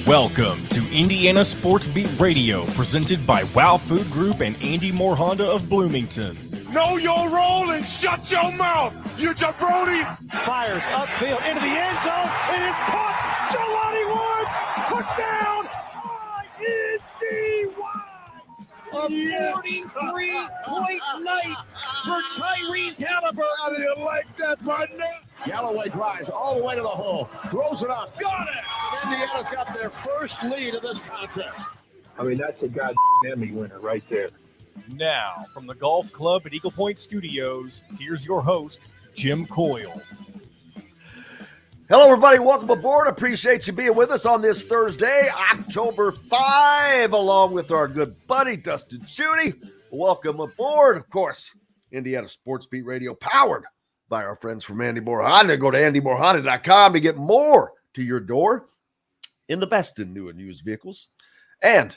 Welcome to Indiana Sports Beat Radio, presented by Wow Food Group and Andy Moore Honda of Bloomington. Know your role and shut your mouth, you jabroni! Fires upfield into the end zone, and it's caught. Jelani Woods, touchdown! A 43-point night for Tyrese Halliburton. How do you like that, partner? Galloway drives all the way to the hole, throws it up, got it! Indiana's got their first lead of this contest. I mean, that's a goddamn Emmy winner right there. Now, from the Golf Club at Eagle Point Studios, here's your host, Jim Coyle. Hello, everybody. Welcome aboard. Appreciate you being with us on this Thursday, October 5, along with our good buddy, Dustin Schutte. Welcome aboard. Of course, Indiana Sports Beat Radio, powered by our friends from Andy Moore Honda. Go to andymorehonda.com to get more to your door in the best in new and used vehicles. And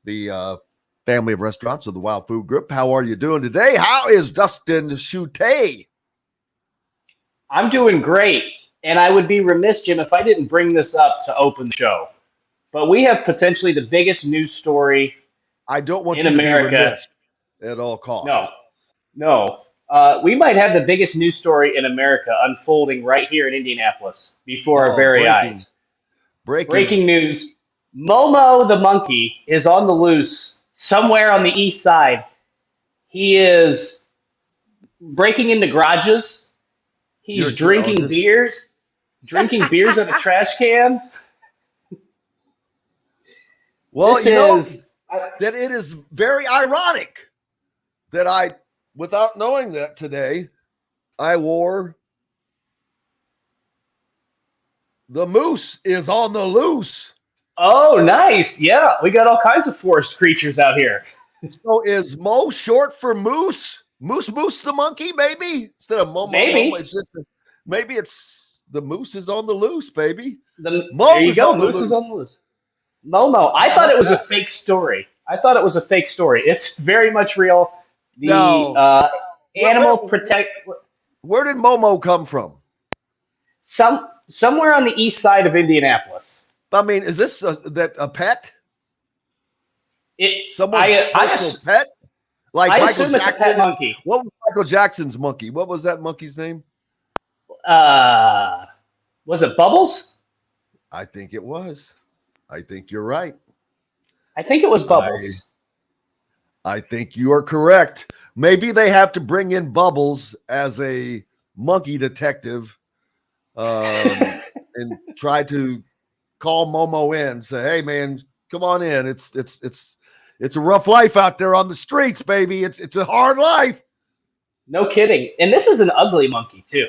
the family of restaurants of the Wild Food Group. How are you doing today? How is Dustin Schutte? I'm doing great. And I would be remiss, Jim, if I didn't bring this up to open the show. But we have potentially the biggest news story I don't want in you to America. be remiss at all costs. No. We might have the biggest news story in America unfolding right here in Indianapolis before our very eyes. Breaking news. Momo the monkey is on the loose somewhere on the east side. He is breaking into garages. He's drinking beers out of a trash can. Well, that it is very ironic that I, without knowing that today, I wore the moose is on the loose. Oh, nice. Yeah, we got all kinds of forest creatures out here. So is Mo short for moose? Moose the monkey, maybe? Instead of Momo. Maybe. Momo, maybe it's the moose is on the loose, baby. There you go. Moose is on the loose. Momo. I thought it was a fake story. It's very much real. The animal protect. Where did Momo come from? Somewhere on the east side of Indianapolis. I mean, is this a pet? Someone's personal pet? Like I Michael assume Jackson? it's a pet monkey. What was Michael Jackson's monkey? What was that monkey's name? Was it Bubbles? I think it was. I think you're right. I think it was Bubbles. I think you are correct. Maybe they have to bring in Bubbles as a monkey detective and try to call Momo in. Say, hey, man, come on in. It's a rough life out there on the streets, baby. It's a hard life. No kidding. And this is an ugly monkey, too.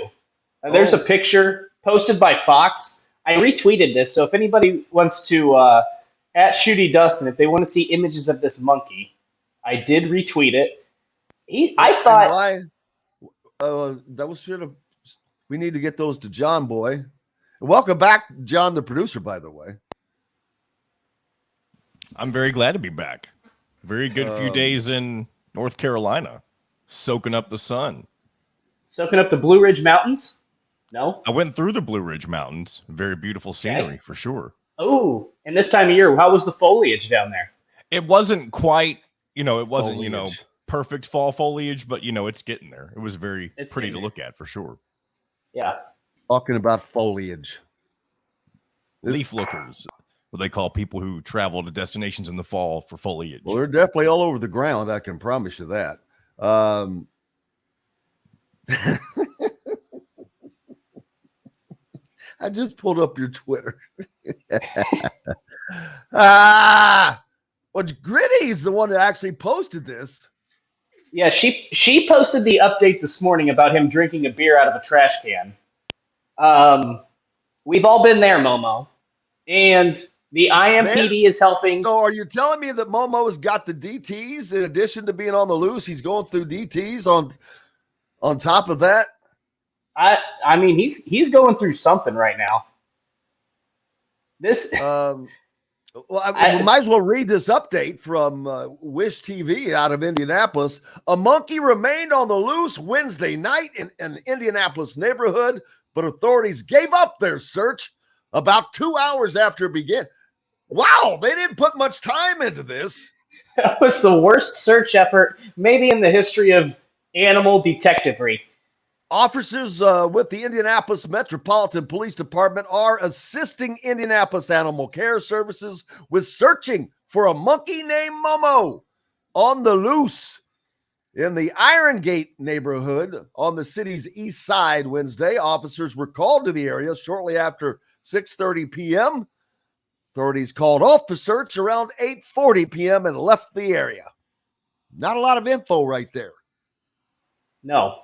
There's a picture posted by Fox. I retweeted this, so if anybody wants to, at Shooty Dustin, if they want to see images of this monkey, I did retweet it. I thought... we need to get those to John, boy. And welcome back, John, the producer, by the way. I'm very glad to be back. Very good few days in North Carolina, soaking up the sun. Soaking up the Blue Ridge Mountains? No? I went through the Blue Ridge Mountains. Very beautiful scenery, for sure. Oh, and this time of year, how was the foliage down there? It wasn't quite, it wasn't, Foliage. perfect fall foliage, but, it's getting there. It was very pretty to look at, for sure. Yeah. Talking about foliage. Leaf lookers, what they call people who travel to destinations in the fall for foliage. Well, they're definitely all over the ground. I can promise you that. I just pulled up your Twitter. Well, Gritty's the one that actually posted this. Yeah, she posted the update this morning about him drinking a beer out of a trash can. We've all been there, Momo. And the IMPD is helping. So are you telling me that Momo's got the DTs in addition to being on the loose? He's going through DTs on top of that? I mean, he's going through something right now. This Well, we might as well read this update from Wish TV out of Indianapolis. A monkey remained on the loose Wednesday night in an Indianapolis neighborhood, but authorities gave up their search about 2 hours after it began. Wow, they didn't put much time into this. That was the worst search effort maybe in the history of animal detectivery. Officers with the Indianapolis Metropolitan Police Department are assisting Indianapolis Animal Care Services with searching for a monkey named Momo on the loose in the Iron Gate neighborhood on the city's east side Wednesday. Officers were called to the area shortly after 6:30 p.m. Authorities called off the search around 8:40 p.m. and left the area. Not a lot of info right there. No.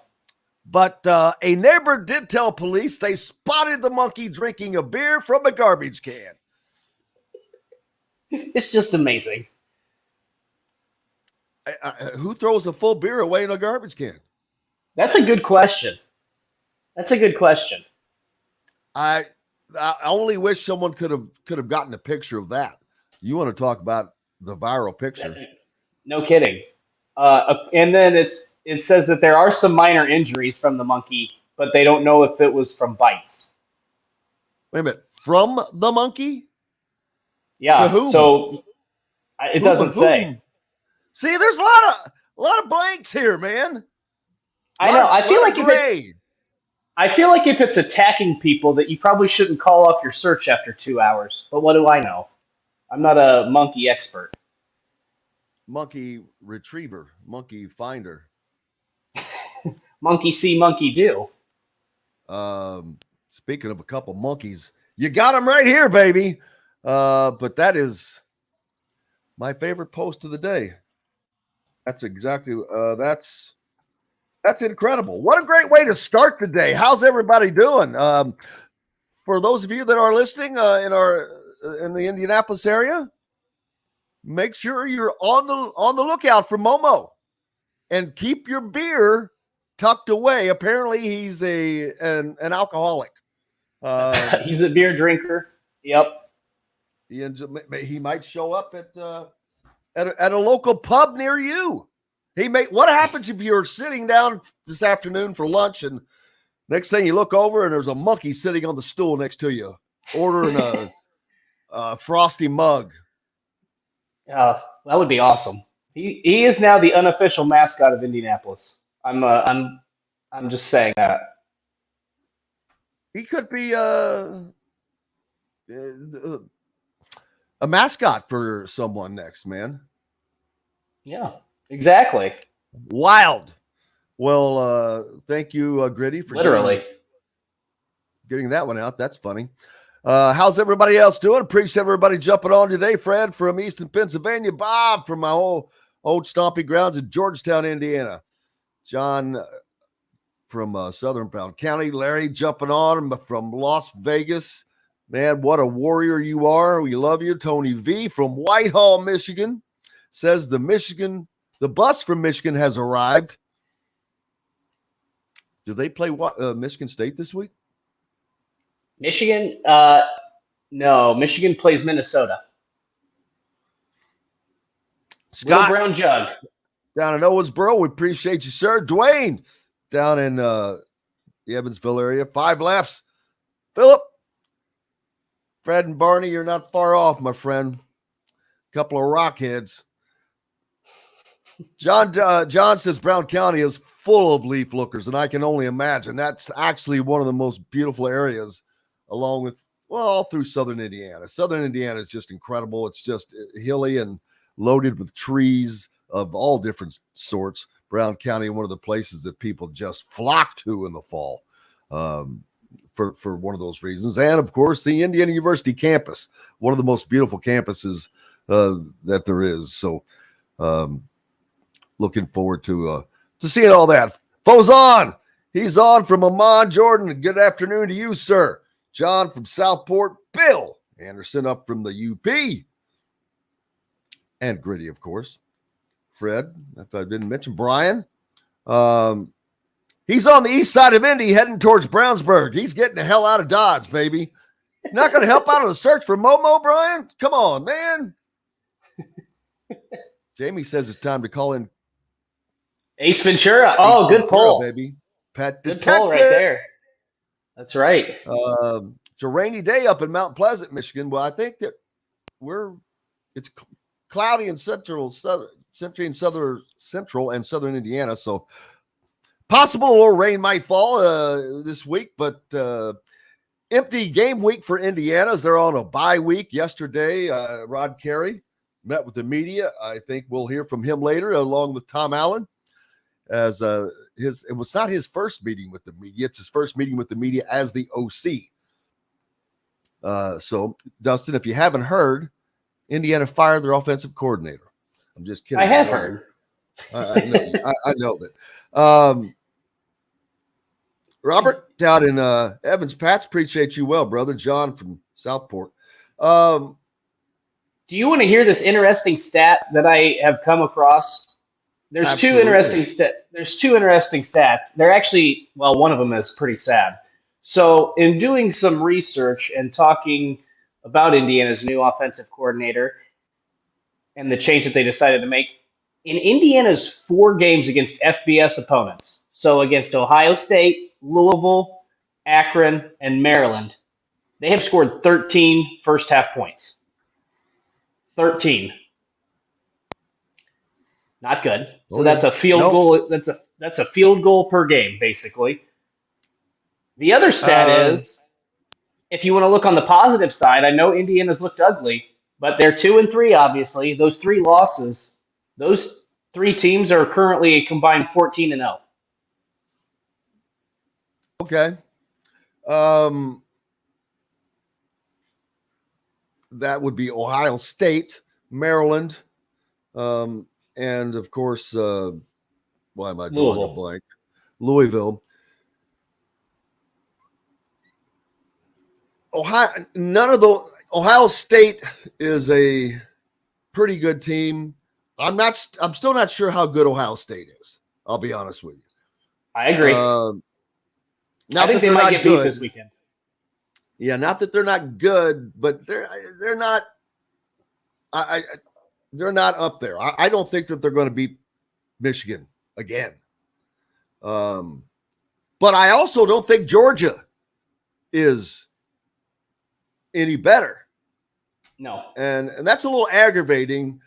But a neighbor did tell police they spotted the monkey drinking a beer from a garbage can. It's just amazing. Who throws a full beer away in a garbage can? That's a good question. I only wish someone could have gotten a picture of that. You want to talk about the viral picture? No kidding. And then it says that there are some minor injuries from the monkey, but they don't know if it was from bites. Wait a minute. From the monkey? Yeah. To whom? So it doesn't say. See, there's a lot of blanks here, man. I know. I feel like if it's attacking people, that you probably shouldn't call off your search after 2 hours. But what do I know? I'm not a monkey expert. Monkey retriever, monkey finder. Monkey see, monkey do. Speaking of a couple monkeys, you got them right here, baby. But that is my favorite post of the day. That's exactly that's incredible. What a great way to start the day. How's everybody doing? For those of you that are listening in the Indianapolis area, make sure you're on the lookout for Momo and keep your beer tucked away. Apparently, he's an alcoholic. He's a beer drinker. Yep. He might show up at a local pub near you. What happens if you're sitting down this afternoon for lunch and next thing you look over and there's a monkey sitting on the stool next to you, ordering a frosty mug? That would be awesome. He is now the unofficial mascot of Indianapolis. I'm just saying that. He could be a mascot for someone next, man. Yeah, exactly. Wild. Well, thank you, Gritty, for literally getting that one out. That's funny. How's everybody else doing? Appreciate everybody jumping on today. Fred from Easton, Pennsylvania. Bob from my old stomping grounds in Georgetown, Indiana. John from Southern Brown County. Larry jumping on from Las Vegas. Man, what a warrior you are. We love you. Tony V from Whitehall, Michigan says the bus from Michigan has arrived. Do they play Michigan State this week? Michigan? No. Michigan plays Minnesota. Scott Little Brown Jug down in Owensboro. We appreciate you, sir. Dwayne down in the Evansville area. 5 laughs. Philip, Fred, and Barney, you're not far off, my friend. Couple of rockheads. John says Brown County is full of leaf lookers, and I can only imagine. That's actually one of the most beautiful areas, along with, all through southern Indiana. Southern Indiana is just incredible. It's just hilly and loaded with trees of all different sorts. Brown County, one of the places that people just flock to in the fall for one of those reasons. And, of course, the Indiana University campus, one of the most beautiful campuses that there is. So, looking forward to seeing all that. Fozon, he's on from Amman, Jordan. Good afternoon to you, sir. John from Southport. Bill Anderson up from the UP. And Gritty, of course. Fred, if I didn't mention Brian. He's on the east side of Indy heading towards Brownsburg. He's getting the hell out of Dodge, baby. Not going to help out on the search for Momo, Brian? Come on, man. Jamie says it's time to call in Ace Ventura. Oh, good pull, baby. Pet good detective. pull right there. That's right. It's a rainy day up in Mount Pleasant, Michigan. Well, I think that it's cloudy in central and southern Indiana, so possible a little rain might fall this week, but empty game week for Indiana as they're on a bye week. Yesterday, Rod Carey met with the media. I think we'll hear from him later, along with Tom Allen, as it was not his first meeting with the media. It's his first meeting with the media as the OC. So, Dustin, if you haven't heard, Indiana fired their offensive coordinator. I'm just kidding. I have heard. I know that. Robert, down in Evans Patch, appreciate you well, brother. John from Southport. Do you want to hear this interesting stat that I have come across? There's Absolutely. There's two interesting stats. They're actually, well, one of them is pretty sad. So, in doing some research and talking about Indiana's new offensive coordinator and the change that they decided to make, in Indiana's 4 games against FBS opponents, so against Ohio State, Louisville, Akron, and Maryland, they have scored 13 first-half points. 13. Not good. So that's a field goal. That's a field goal per game, basically. The other stat is, if you want to look on the positive side, I know Indiana's looked ugly, but they're 2-3, obviously. Those 3 losses, those 3 teams are currently a combined 14-0. Okay. That would be Ohio State, Maryland, and of course, why am I drawing a blank? Louisville. Ohio State is a pretty good team. I'm still not sure how good Ohio State is. I'll be honest with you. I agree. I think they might get beat this weekend. Yeah, not that they're not good, but they're not. They're not up there. I don't think that they're going to beat Michigan again. But I also don't think Georgia is any better. No. And that's a little aggravating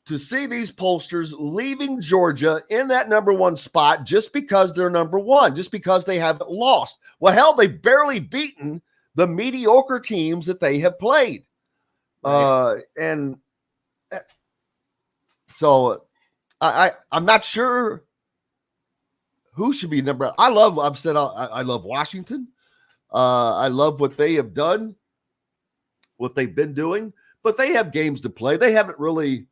to see these pollsters leaving Georgia in that number 1 spot just because they're number 1, just because they haven't lost. Well, hell, they've barely beaten the mediocre teams that they have played. Right. And so I'm not sure who should be number. I love Washington. I love what they have done, what they've been doing, but they have games to play. They haven't really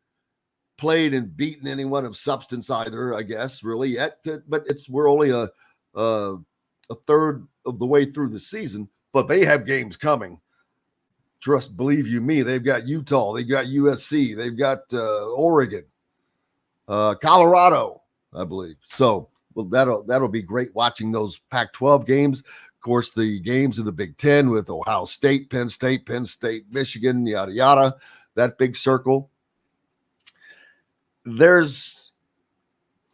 played and beaten anyone of substance either, I guess, really yet. But we're only a third of the way through the season, but they have games coming. Believe you me, they've got Utah, they've got USC, they've got Oregon, Colorado, I believe. So that'll be great watching those Pac-12 games. Of course, the games of the Big Ten with Ohio State, Penn State, Michigan, yada, yada, that big circle. There's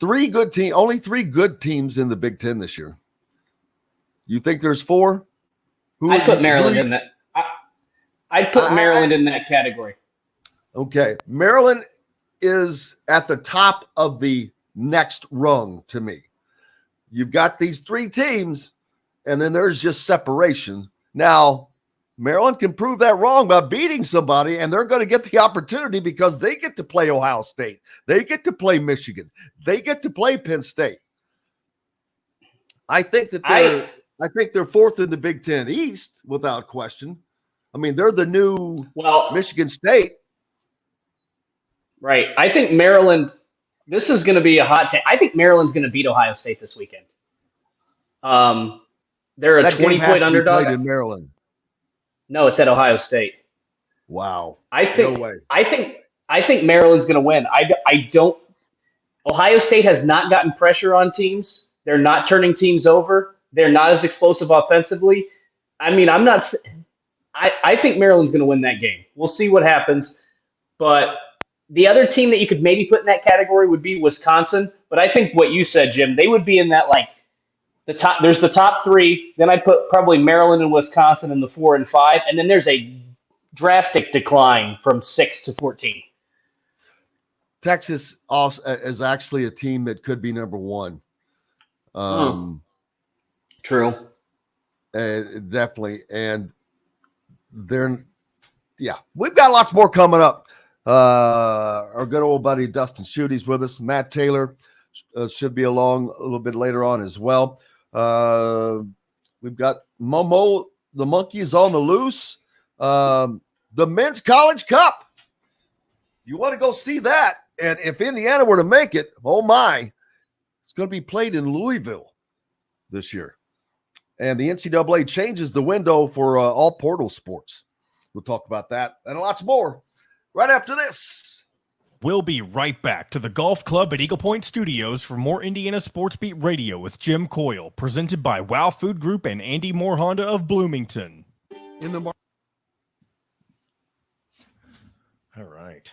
only 3 good teams in the Big Ten this year. You think there's 4? I'd put Maryland in that. I'd put Maryland in that category. Okay. Maryland is at the top of the next rung to me. You've got these 3 teams, and then there's just separation. Now, Maryland can prove that wrong by beating somebody, and they're going to get the opportunity because they get to play Ohio State. They get to play Michigan. They get to play Penn State. I think that they're 4th in the Big Ten East without question. I mean, they're the new Michigan State. Right. I think Maryland, this is going to be a hot take. I think Maryland's going to beat Ohio State this weekend. They're a 20-point underdog. In Maryland. No, it's at Ohio State. Wow. No way. I think Maryland's going to win. Ohio State has not gotten pressure on teams. They're not turning teams over. They're not as explosive offensively. I mean, I think Maryland's going to win that game. We'll see what happens. But the other team that you could maybe put in that category would be Wisconsin. But I think what you said, Jim, they would be in that, like, the top. There's the top 3. Then I put probably Maryland and Wisconsin in the 4 and 5. And then there's a drastic decline from 6 to 14. Texas also is actually a team that could be number one. True. Definitely. And we've got lots more coming up. Our good old buddy Dustin Schutte's with us. Matt Taylor should be along a little bit later on as well. We've got Momo, the monkey is on the loose. The Men's College Cup. You want to go see that? And if Indiana were to make it, oh my, it's going to be played in Louisville this year. And the NCAA changes the window for all portal sports. We'll talk about that and lots more right after this. We'll be right back to the Golf Club at Eagle Point Studios for more Indiana Sports Beat Radio with Jim Coyle, presented by Wow Food Group and Andy Moore Honda of Bloomington. All right.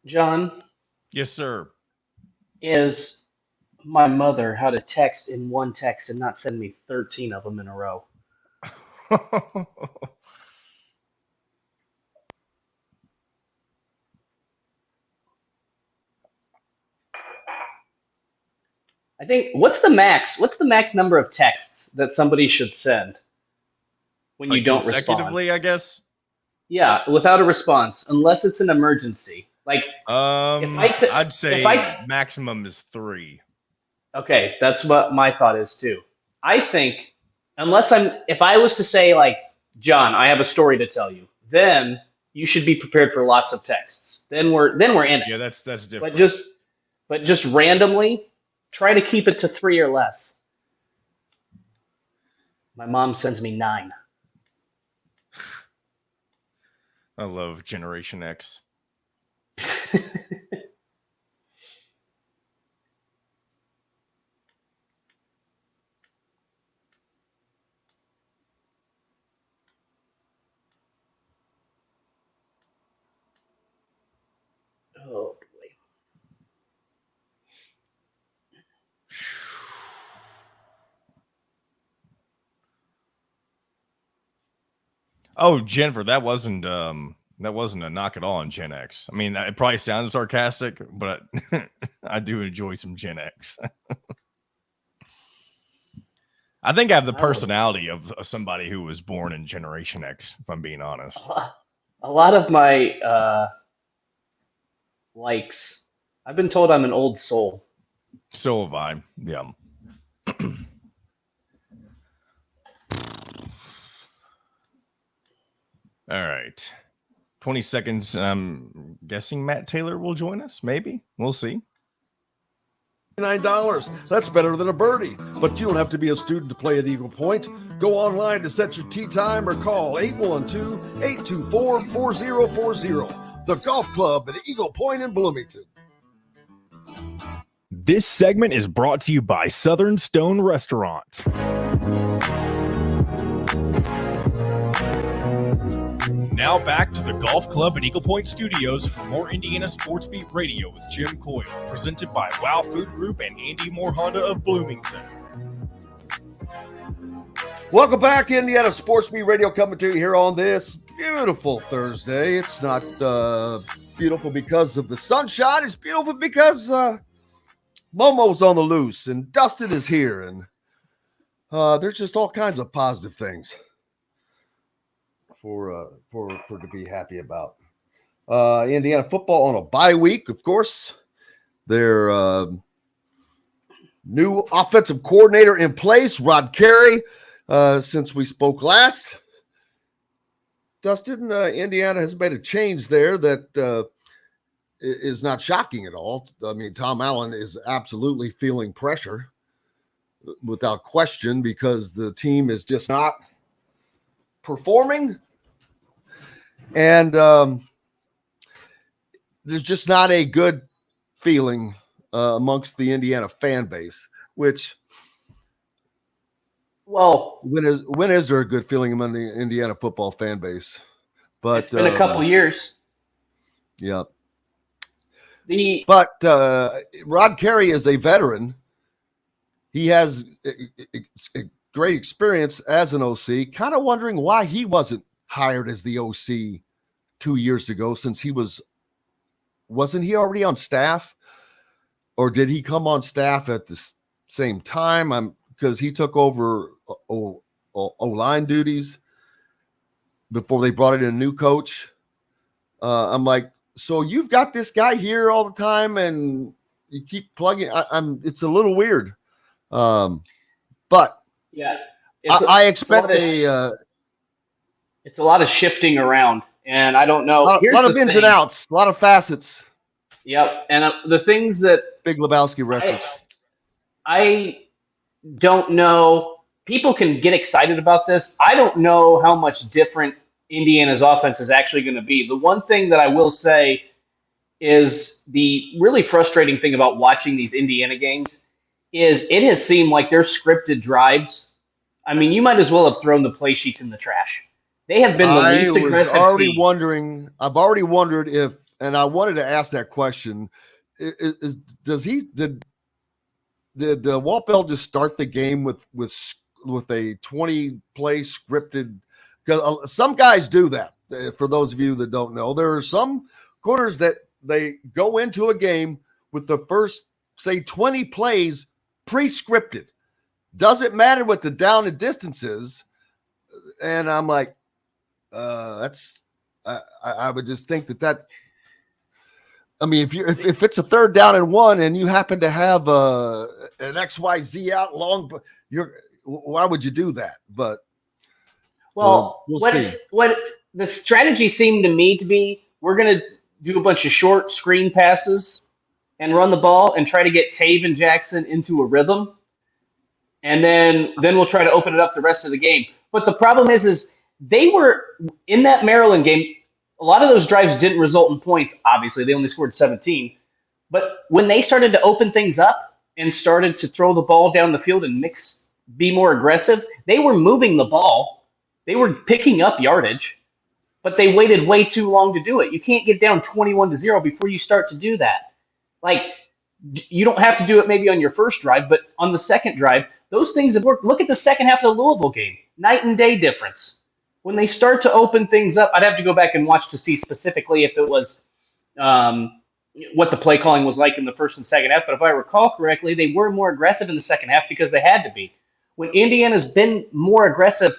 John? Yes, sir. Is my mother how to text in one text and not send me 13 of them in a row. I think what's the max number of texts that somebody should send when you don't respond? I guess. Yeah, without a response, unless it's an emergency. Like I'd say maximum is 3. Okay, that's what my thought is too. I think if I was to say like, John, I have a story to tell you, then you should be prepared for lots of texts. Then we're in it. Yeah, that's different. But just randomly, try to keep it to 3 or less. My mom sends me 9. I love Generation X. Oh boy. Oh, Jennifer, that wasn't a knock at all on Gen X. I mean, it probably sounds sarcastic, but I do enjoy some Gen X. I think I have the personality of somebody who was born in Generation X, if I'm being honest. A lot of my likes, I've been told I'm an old soul. So have I. Yeah. All right. 20 seconds. I'm guessing Matt Taylor will join us. Maybe. We'll see. $9. That's better than a birdie. But you don't have to be a student to play at Eagle Point. Go online to set your tee time or call 812-824-4040. The Golf Club at Eagle Point in Bloomington. This segment is brought to you by Southern Stone Restaurant. Now back to the Golf Club at Eagle Point Studios for more Indiana Sports Beat Radio with Jim Coyle, presented by Wow Food Group and Andy Moore Honda of Bloomington. Welcome back, Indiana Sports Beat Radio, coming to you here on this beautiful Thursday. It's not beautiful because of the sunshine. It's beautiful because Momo's on the loose and Dustin is here, and there's just all kinds of positive things for to be happy about. Indiana football on a bye week, of course. Their new offensive coordinator in place, Rod Carey, since we spoke last. Dustin, Indiana has made a change there that is not shocking at all. I mean, Tom Allen is absolutely feeling pressure without question because the team is just not performing. And there's just not a good feeling amongst the Indiana fan base, which, well, when is there a good feeling among the Indiana football fan base? But it's been a couple years. Yeah. But Rod Carey is a veteran. He has a great experience as an OC. Kind of wondering why he wasn't hired as the OC 2 years ago, since wasn't he already on staff, or did he come on staff at the same time? Because he took over O-line duties before they brought in a new coach. I'm like, so you've got this guy here all the time, and you keep plugging. It's a little weird, but yeah, I expect it's a lot of shifting around, and I don't know. A lot of ins and outs, a lot of facets. Yep, and the things that Big Lebowski reference. I don't know. People can get excited about this. I don't know how much different Indiana's offense is actually going to be. The one thing that I will say is the really frustrating thing about watching these Indiana games is it has seemed like their scripted drives. I mean, you might as well have thrown the play sheets in the trash. They have been the least aggressive team. I've already wondered if, and I wanted to ask that question, did Walt Bell just start the game with a 20-play scripted? Because some guys do that. For those of you that don't know, there are some quarters that they go into a game with the first, say, 20 plays pre-scripted. Doesn't matter what the down and distance is. And I'm like, I would just think that. I mean, if it's a 3rd down and 1 and you happen to have an XYZ out long, why would you do that? But we'll see. What the strategy seemed to me to be, we're going to do a bunch of short screen passes and run the ball and try to get Tave and Jackson into a rhythm, and then we'll try to open it up the rest of the game. But the problem is they were in that Maryland game. A lot of those drives didn't result in points. Obviously, they only scored 17. But when they started to open things up and started to throw the ball down the field and be more aggressive, they were moving the ball. They were picking up yardage, but they waited way too long to do it. You can't get down 21-0 before you start to do that. Like, you don't have to do it maybe on your first drive, but on the second drive, those things have worked. Look at the second half of the Louisville game. Night and day difference. When they start to open things up, I'd have to go back and watch to see specifically if it was what the play calling was like in the first and second half. But if I recall correctly, they were more aggressive in the second half because they had to be. When Indiana's been more aggressive,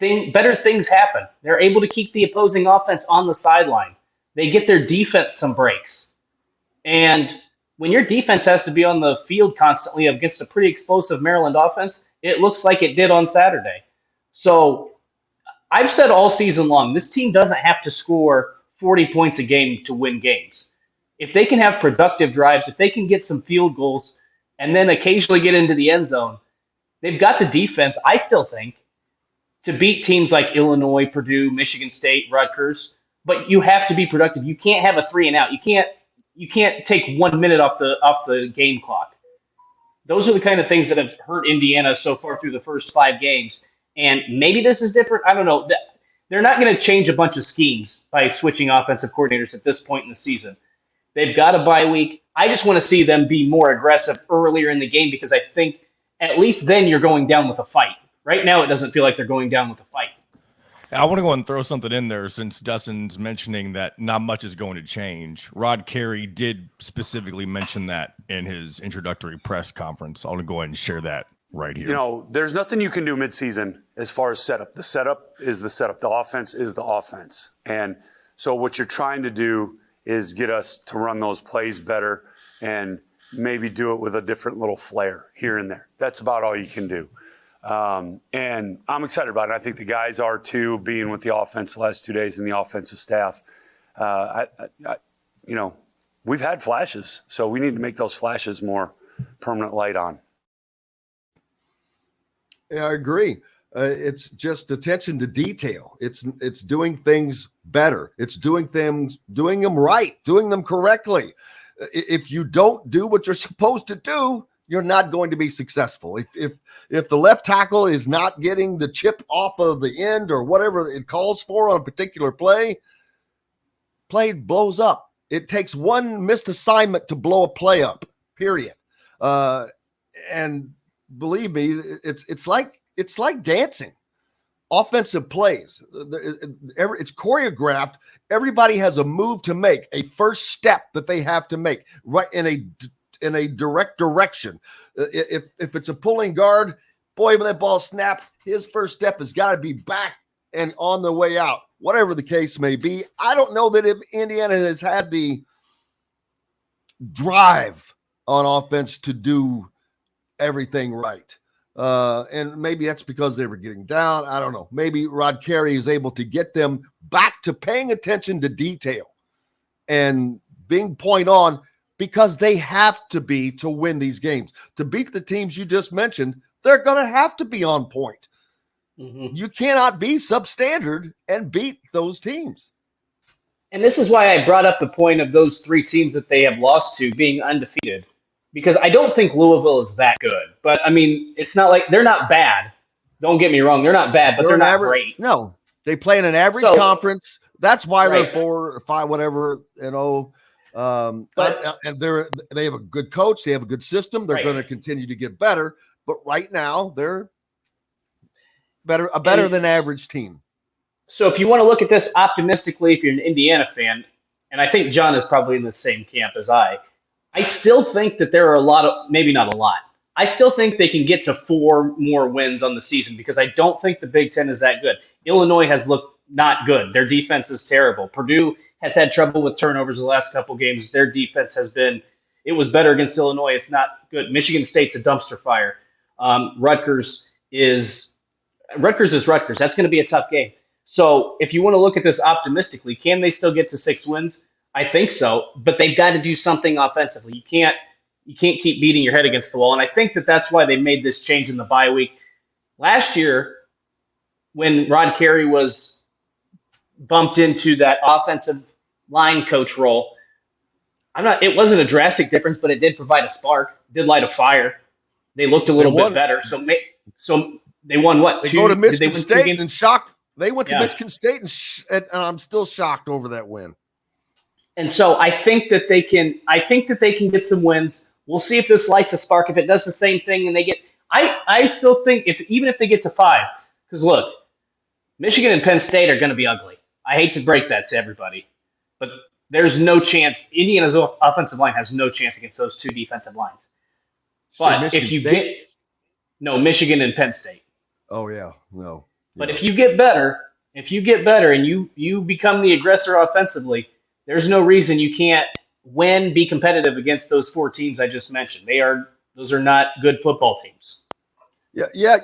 better things happen. They're able to keep the opposing offense on the sideline. They get their defense some breaks. And when your defense has to be on the field constantly against a pretty explosive Maryland offense, it looks like it did on Saturday. So I've said all season long, this team doesn't have to score 40 points a game to win games. If they can have productive drives, if they can get some field goals, and then occasionally get into the end zone, they've got the defense, I still think, to beat teams like Illinois, Purdue, Michigan State, Rutgers. But you have to be productive. You can't have a 3-and-out. You can't take 1 minute off the game clock. Those are the kind of things that have hurt Indiana so far through the first 5 games. And maybe this is different. I don't know. They're not going to change a bunch of schemes by switching offensive coordinators at this point in the season. They've got a bye week. I just want to see them be more aggressive earlier in the game because I think at least then you're going down with a fight. Right now, it doesn't feel like they're going down with a fight. I want to go and throw something in there since Dustin's mentioning that not much is going to change. Rod Carey did specifically mention that in his introductory press conference. I want to go ahead and share that right here. You know, there's nothing you can do midseason as far as setup. The setup is the setup. The offense is the offense. And so what you're trying to do is get us to run those plays better and maybe do it with a different little flair here and there. That's about all you can do. And I'm excited about it. I think the guys are too, being with the offense the last 2 days and the offensive staff. We've had flashes, so we need to make those flashes more permanent light on. Yeah, I agree. It's just attention to detail. It's doing things better. It's doing them right, doing them correctly. If you don't do what you're supposed to do, you're not going to be successful. If the left tackle is not getting the chip off of the end or whatever it calls for on a particular play blows up. It takes one missed assignment to blow a play up, period. And believe me, it's like dancing. Offensive plays, it's choreographed. Everybody has a move to make, a first step that they have to make right in a direct direction. If it's a pulling guard, boy, when that ball snapped, his first step has got to be back and on the way out, whatever the case may be. I don't know that if Indiana has had the drive on offense to do everything right. And maybe that's because they were getting down. I don't know. Maybe Rod Carey is able to get them back to paying attention to detail and being point on, because they have to be to win these games. To beat the teams you just mentioned, they're going to have to be on point. Mm-hmm. You cannot be substandard and beat those teams. And this is why I brought up the point of those three teams that they have lost to being undefeated. Because I don't think Louisville is that good. But, I mean, it's not like they're not bad. Don't get me wrong. They're not bad, but they're not great. No, they play in an average conference. That's why they're 4 or 5, whatever, and they have a good coach. They have a good system. They're going to continue to get better. But right now, they're better than average team. So if you want to look at this optimistically, if you're an Indiana fan, and I think John is probably in the same camp as I still think that there are a lot of, maybe not a lot, I still think they can get to 4 more wins on the season, because I don't think the Big Ten is that good. Illinois has looked not good. Their defense is terrible. Purdue has had trouble with turnovers the last couple games. Their defense it was better against Illinois. It's not good. Michigan State's a dumpster fire. Rutgers is Rutgers. That's going to be a tough game. So if you want to look at this optimistically, can they still get to 6 wins? I think so, but they've got to do something offensively. You can't keep beating your head against the wall. And I think that's why they made this change in the bye week. Last year, when Rod Carey was bumped into that offensive line coach role, it wasn't a drastic difference, but it did provide a spark, did light a fire. They looked a little bit better. So they won what? They go to Michigan State and shocked. They went to Michigan State and I'm still shocked over that win. And so I think that they can get some wins. We'll see if this lights a spark. If it does the same thing and they get, I still think even if they get to 5, because look, Michigan and Penn State are going to be ugly. I hate to break that to everybody, but there's no chance. Indiana's offensive line has no chance against those 2 defensive lines. But if you Michigan and Penn State. Oh yeah, no. But if you get better and you become the aggressor offensively, there's no reason you can't be competitive against those 4 teams I just mentioned. Those are not good football teams. Yeah,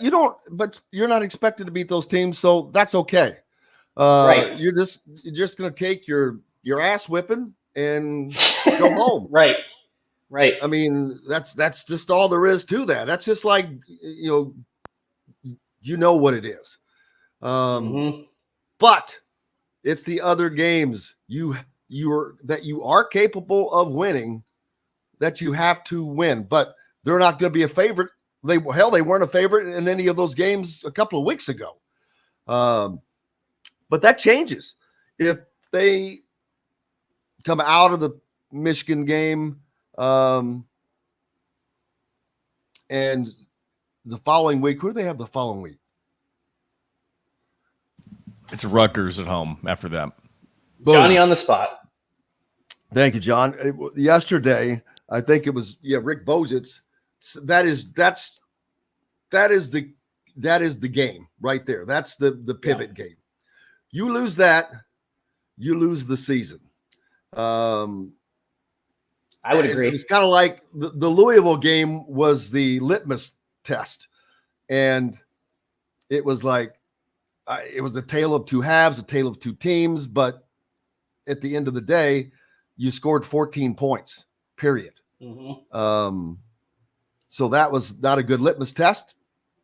but you're not expected to beat those teams, so that's okay. Right. You're just going to take your ass whipping and go home. Right. I mean, that's just all there is to that. That's just like, you know what it is. But it's the other games you are capable of winning that you have to win, but they're not going to be a favorite. They weren't a favorite in any of those games a couple of weeks ago. But that changes if they come out of the Michigan game and the following week. Who do they have the following week? It's Rutgers at home after that. Boom. Johnny on the spot. Thank you, John. Yesterday, I think it was Rick Bozitz. That is the game right there. That's the pivot game. You lose that, you lose the season. I would agree. It's kind of like the Louisville game was the litmus test, and it was like it was a tale of two halves, a tale of two teams. But at the end of the day, you scored 14 points, period. Mm-hmm. So that was not a good litmus test.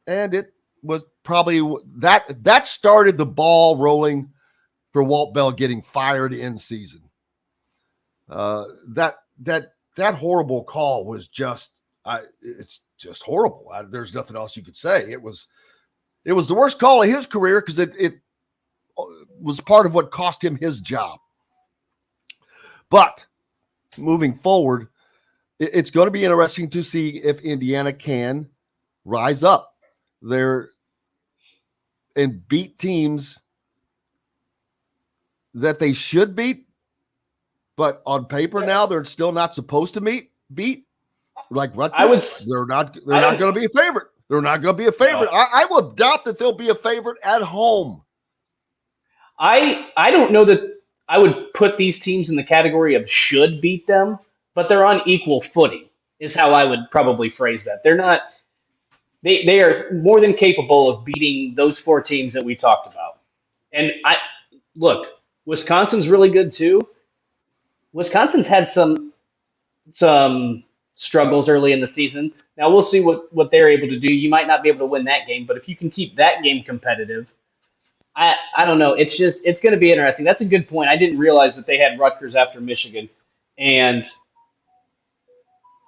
And it was probably that started the ball rolling for Walt Bell getting fired in season. That horrible call was just it's just horrible. There's nothing else you could say. It was the worst call of his career because it was part of what cost him his job. But moving forward, it's going to be interesting to see if Indiana can rise up there and beat teams that they should beat, but on paper now they're still not supposed to beat. Like Rutgers, they're not going to be a favorite. They're not going to be a favorite. No. I would doubt that they'll be a favorite at home. I don't know that I would put these teams in the category of should beat them, but they're on equal footing is how I would probably phrase that. They're not. They are more than capable of beating those four teams that we talked about. And look, Wisconsin's really good too. Wisconsin's had some struggles early in the season. Now we'll see what they're able to do. You might not be able to win that game, but if you can keep that game competitive, I don't know. It's going to be interesting. That's a good point. I didn't realize that they had Rutgers after Michigan, and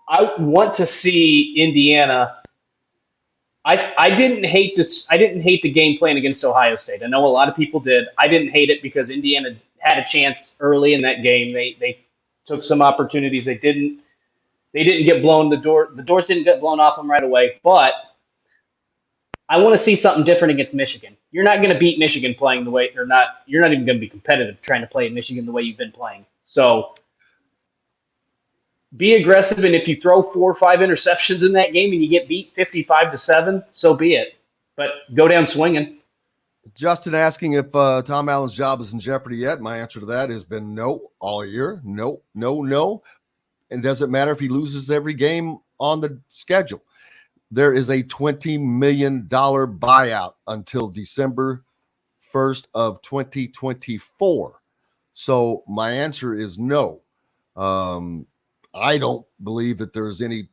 I want to see Indiana. I didn't hate this. I didn't hate the game plan against Ohio State. I know a lot of people did. I didn't hate it because Indiana had a chance early in that game. They took some opportunities. They didn't get blown. The doors didn't get blown off them right away. But I want to see something different against Michigan. You're not going to beat Michigan playing the way you're not even going to be competitive trying to play in Michigan the way you've been playing. So be aggressive, and if you throw 4 or 5 interceptions in that game and you get beat 55-7, so be it. But go down swinging. Justin asking if Tom Allen's job is in jeopardy yet. My answer to that has been no all year. No. And it doesn't matter if he loses every game on the schedule. There is a $20 million buyout until December 1st of 2024. So my answer is no. I don't believe that there's any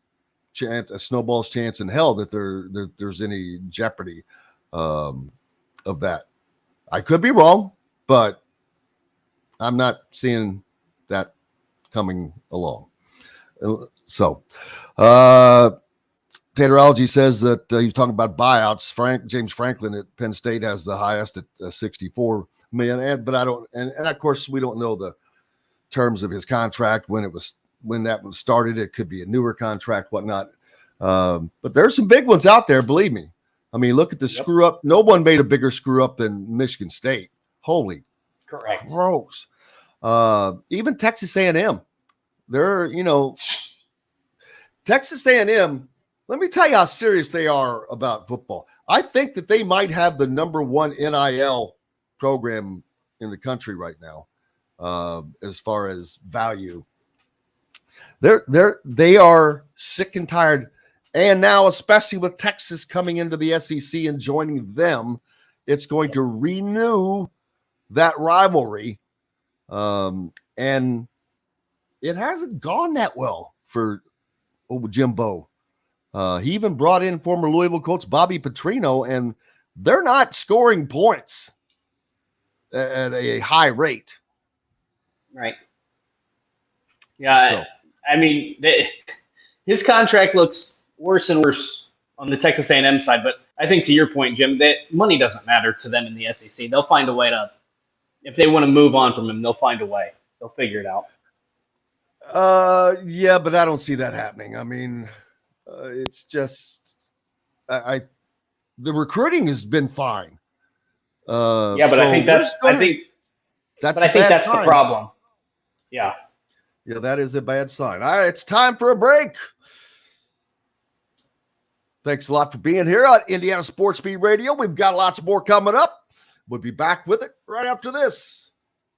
chance, a snowball's chance in hell that there's any jeopardy of that. I could be wrong, but I'm not seeing that coming along. So, Taterology says that he's talking about buyouts. James Franklin at Penn State has the highest at $64 million, but I don't, and of course we don't know the terms of his contract when that one started. It could be a newer contract, whatnot. But there's some big ones out there, believe me. I mean, look at the screw up. No one made a bigger screw up than Michigan State. Holy correct. Gross. Even Texas A&M. They're, Texas A&M, let me tell you how serious they are about football. I think that they might have the number one NIL program in the country right now, as far as value. They are sick and tired. And now, especially with Texas coming into the SEC and joining them, it's going to renew that rivalry. And it hasn't gone that well for Jimbo. He even brought in former Louisville coach Bobby Petrino, and they're not scoring points at a high rate. Right. Yeah. So. I mean, his contract looks worse and worse on the Texas A&M side, but I think to your point, Jim, that money doesn't matter to them in the SEC. They'll find a way to, if they want to move on from him, they'll find a way. They'll figure it out. Yeah, but I don't see that happening. I mean, it's just, the recruiting has been fine. Yeah, but so I think that's the problem. Yeah. Yeah, that is a bad sign. All right, it's time for a break. Thanks a lot for being here on Indiana Sports Beat Radio. We've got lots more coming up. We'll be back with it right after this.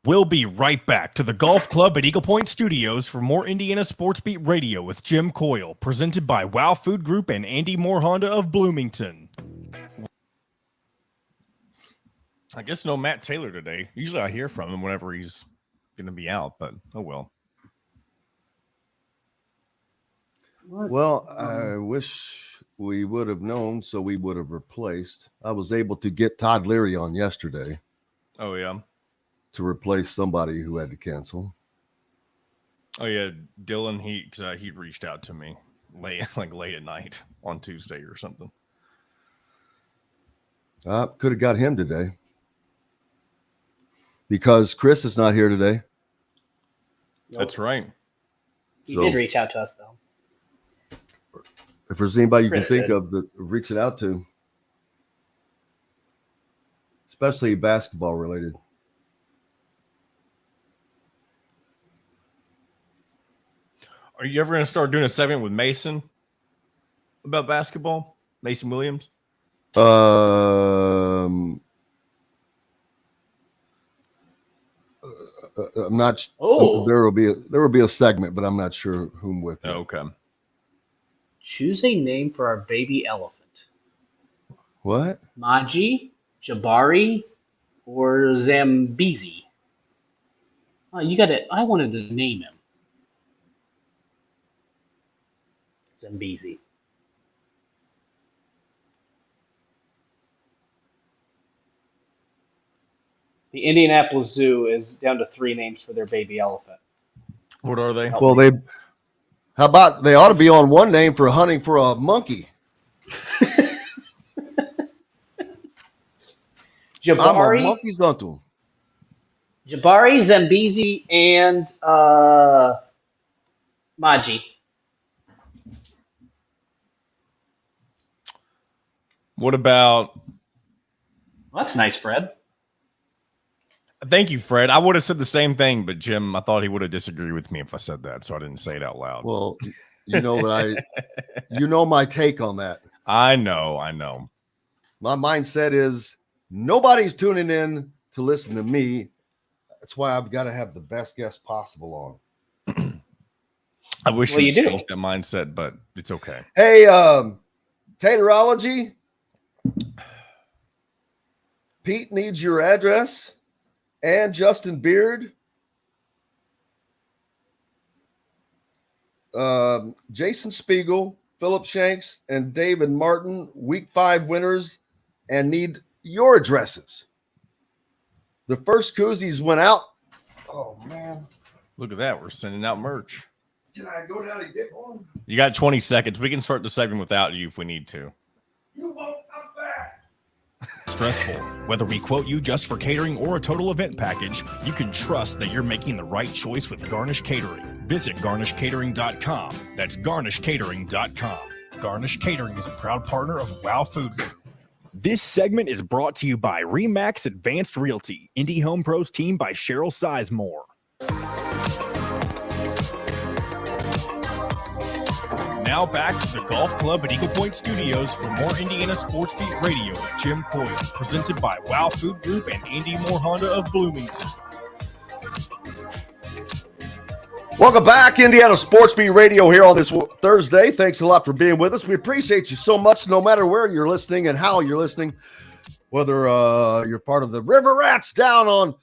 We'll be right back to the Golf Club at Eagle Point Studios for more Indiana Sports Beat Radio with Jim Coyle, presented by Wow Food Group and Andy Moore Honda of Bloomington. I guess no Matt Taylor today. Usually I hear from him whenever he's going to be out, but oh well. Well, I wish we would have known, so we would have replaced. I was able to get Todd Leary on yesterday. Oh, yeah. To replace somebody who had to cancel. Oh, yeah. Dylan, he reached out to me late at night on Tuesday or something. Could have got him today. Because Chris is not here today. Nope. That's right. He did reach out to us, though. If there's anybody you Chris can think did. of that reaching out to, especially basketball related. Are you ever going to start doing a segment with Mason about basketball? Mason Williams? I'm not. Oh, there will be a segment, but I'm not sure whom with. Oh, okay. Choose a name for our baby elephant. What? Maji, Jabari, or Zambezi? Oh, I wanted to name him. Zambezi. The Indianapolis Zoo is down to 3 names for their baby elephant. What are they? Well, how about they ought to be on one name for hunting for a monkey? Jabari, I'm a monkey's uncle. Jabari, Zambezi, and Maji. What about? Well, that's nice, Fred. Thank you, Fred. I would have said the same thing, but Jim, I thought he would have disagreed with me if I said that, so I didn't say it out loud. Well, you know that you know my take on that. I know. My mindset is nobody's tuning in to listen to me. That's why I've got to have the best guest possible on. I wish Well, you you do. changed that mindset, but it's okay. Hey, Taterology, Pete needs your address, and Justin Beard, Jason Spiegel, Philip Shanks, and David Martin, Week 5 winners, and need your addresses. The first koozies went out. Oh, man. Look at that. We're sending out merch. Can I go down and get one? You got 20 seconds. We can start the segment without you if we need to. You won't come back. Stressful. Whether we quote you just for catering or a total event package, you can trust that you're making the right choice with Garnish Catering. Visit garnishcatering.com. That's garnishcatering.com. Garnish Catering is a proud partner of Wow Food Group. This segment is brought to you by Remax Advanced Realty, Indie Home Pros team by Cheryl Sizemore. Now back to the Golf Club at Eagle Point Studios for more Indiana Sports Beat Radio with Jim Coyle, presented by Wow Food Group and Andy Moore Honda of Bloomington. Welcome back, Indiana Sports Beat Radio here on this Thursday. Thanks a lot for being with us. We appreciate you so much, no matter where you're listening and how you're listening, whether you're part of the River Rats down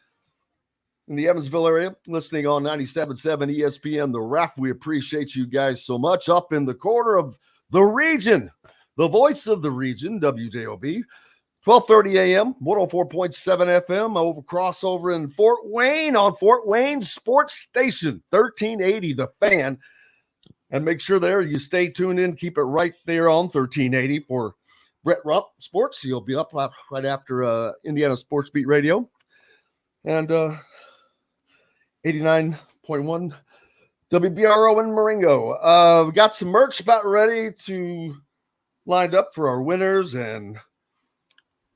in the Evansville area, listening on 97.7 ESPN, The Ref. We appreciate you guys so much. Up in the corner of the region, the voice of the region, WJOB, 12:30 a.m., 104.7 FM, over crossover in Fort Wayne on Fort Wayne Sports Station, 1380 The Fan. And make sure there you stay tuned in. Keep it right there on 1380 for Brett Rump Sports. He'll be up right after Indiana Sports Beat Radio. And 89.1 WBRO in Marengo. We got some merch about ready to lined up for our winners, and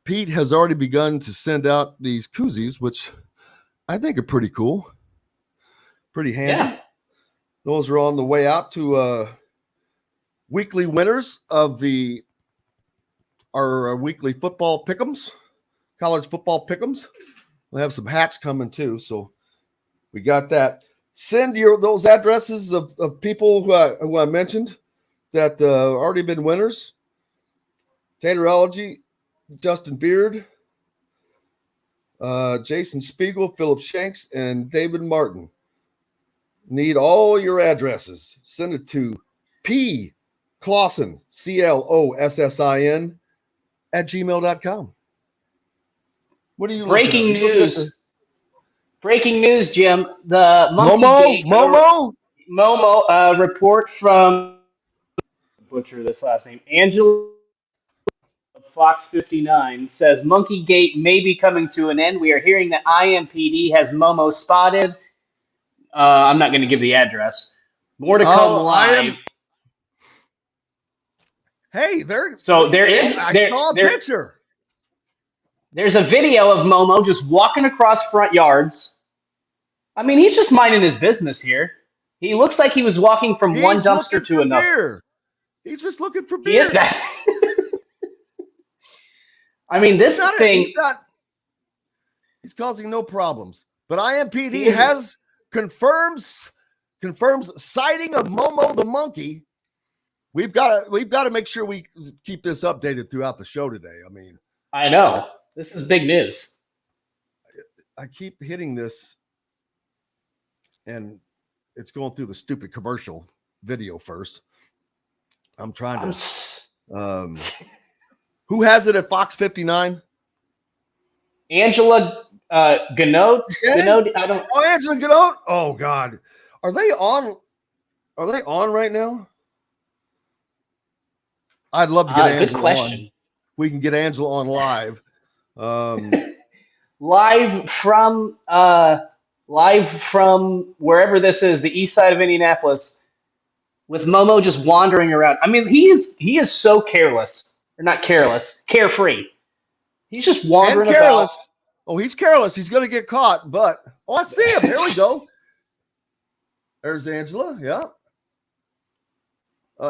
Pete has already begun to send out these koozies, which I think are pretty cool, pretty handy. Yeah. Those are on the way out to weekly winners of our weekly football pick'ems, college football pick'ems. We'll have some hats coming too, so we got that. Send those addresses of people who I mentioned that already been winners. Taterology, Justin Beard, Jason Spiegel, Philip Shanks, and David Martin. Need all your addresses. Send it to P. Clausen, CLOSSIN, @gmail.com. What are you Breaking looking at? news. Breaking news, Jim. The Momo report from butcher this last name. Angela of Fox 59 says Monkey Gate may be coming to an end. We are hearing that IMPD has Momo spotted. I'm not going to give the address. More to come live. Hey, there. So there is. I saw a picture. There's a video of Momo just walking across front yards. I mean, he's just minding his business here. He looks like he was walking from one dumpster to another. Beer. He's just looking for beer. I mean, this thing. He's causing no problems. But IMPD has confirms sighting of Momo the monkey. We've got to make sure we keep this updated throughout the show today. I mean, I know this is big news. I keep hitting this, and it's going through the stupid commercial video first. I'm trying to. Who has it at Fox 59? Angela Gnode. Gnode. I don't. Oh, Angela Gnode. Oh God, are they on? Are they on right now? I'd love to get Angela good question. on. We can get Angela on live. Live from wherever this is, the east side of Indianapolis, with Momo just wandering around. I mean, he is so careless, or not careless, carefree. He's just wandering and careless. about. Oh, he's careless. He's going to get caught. But I see him. There we go. There's Angela. Yeah.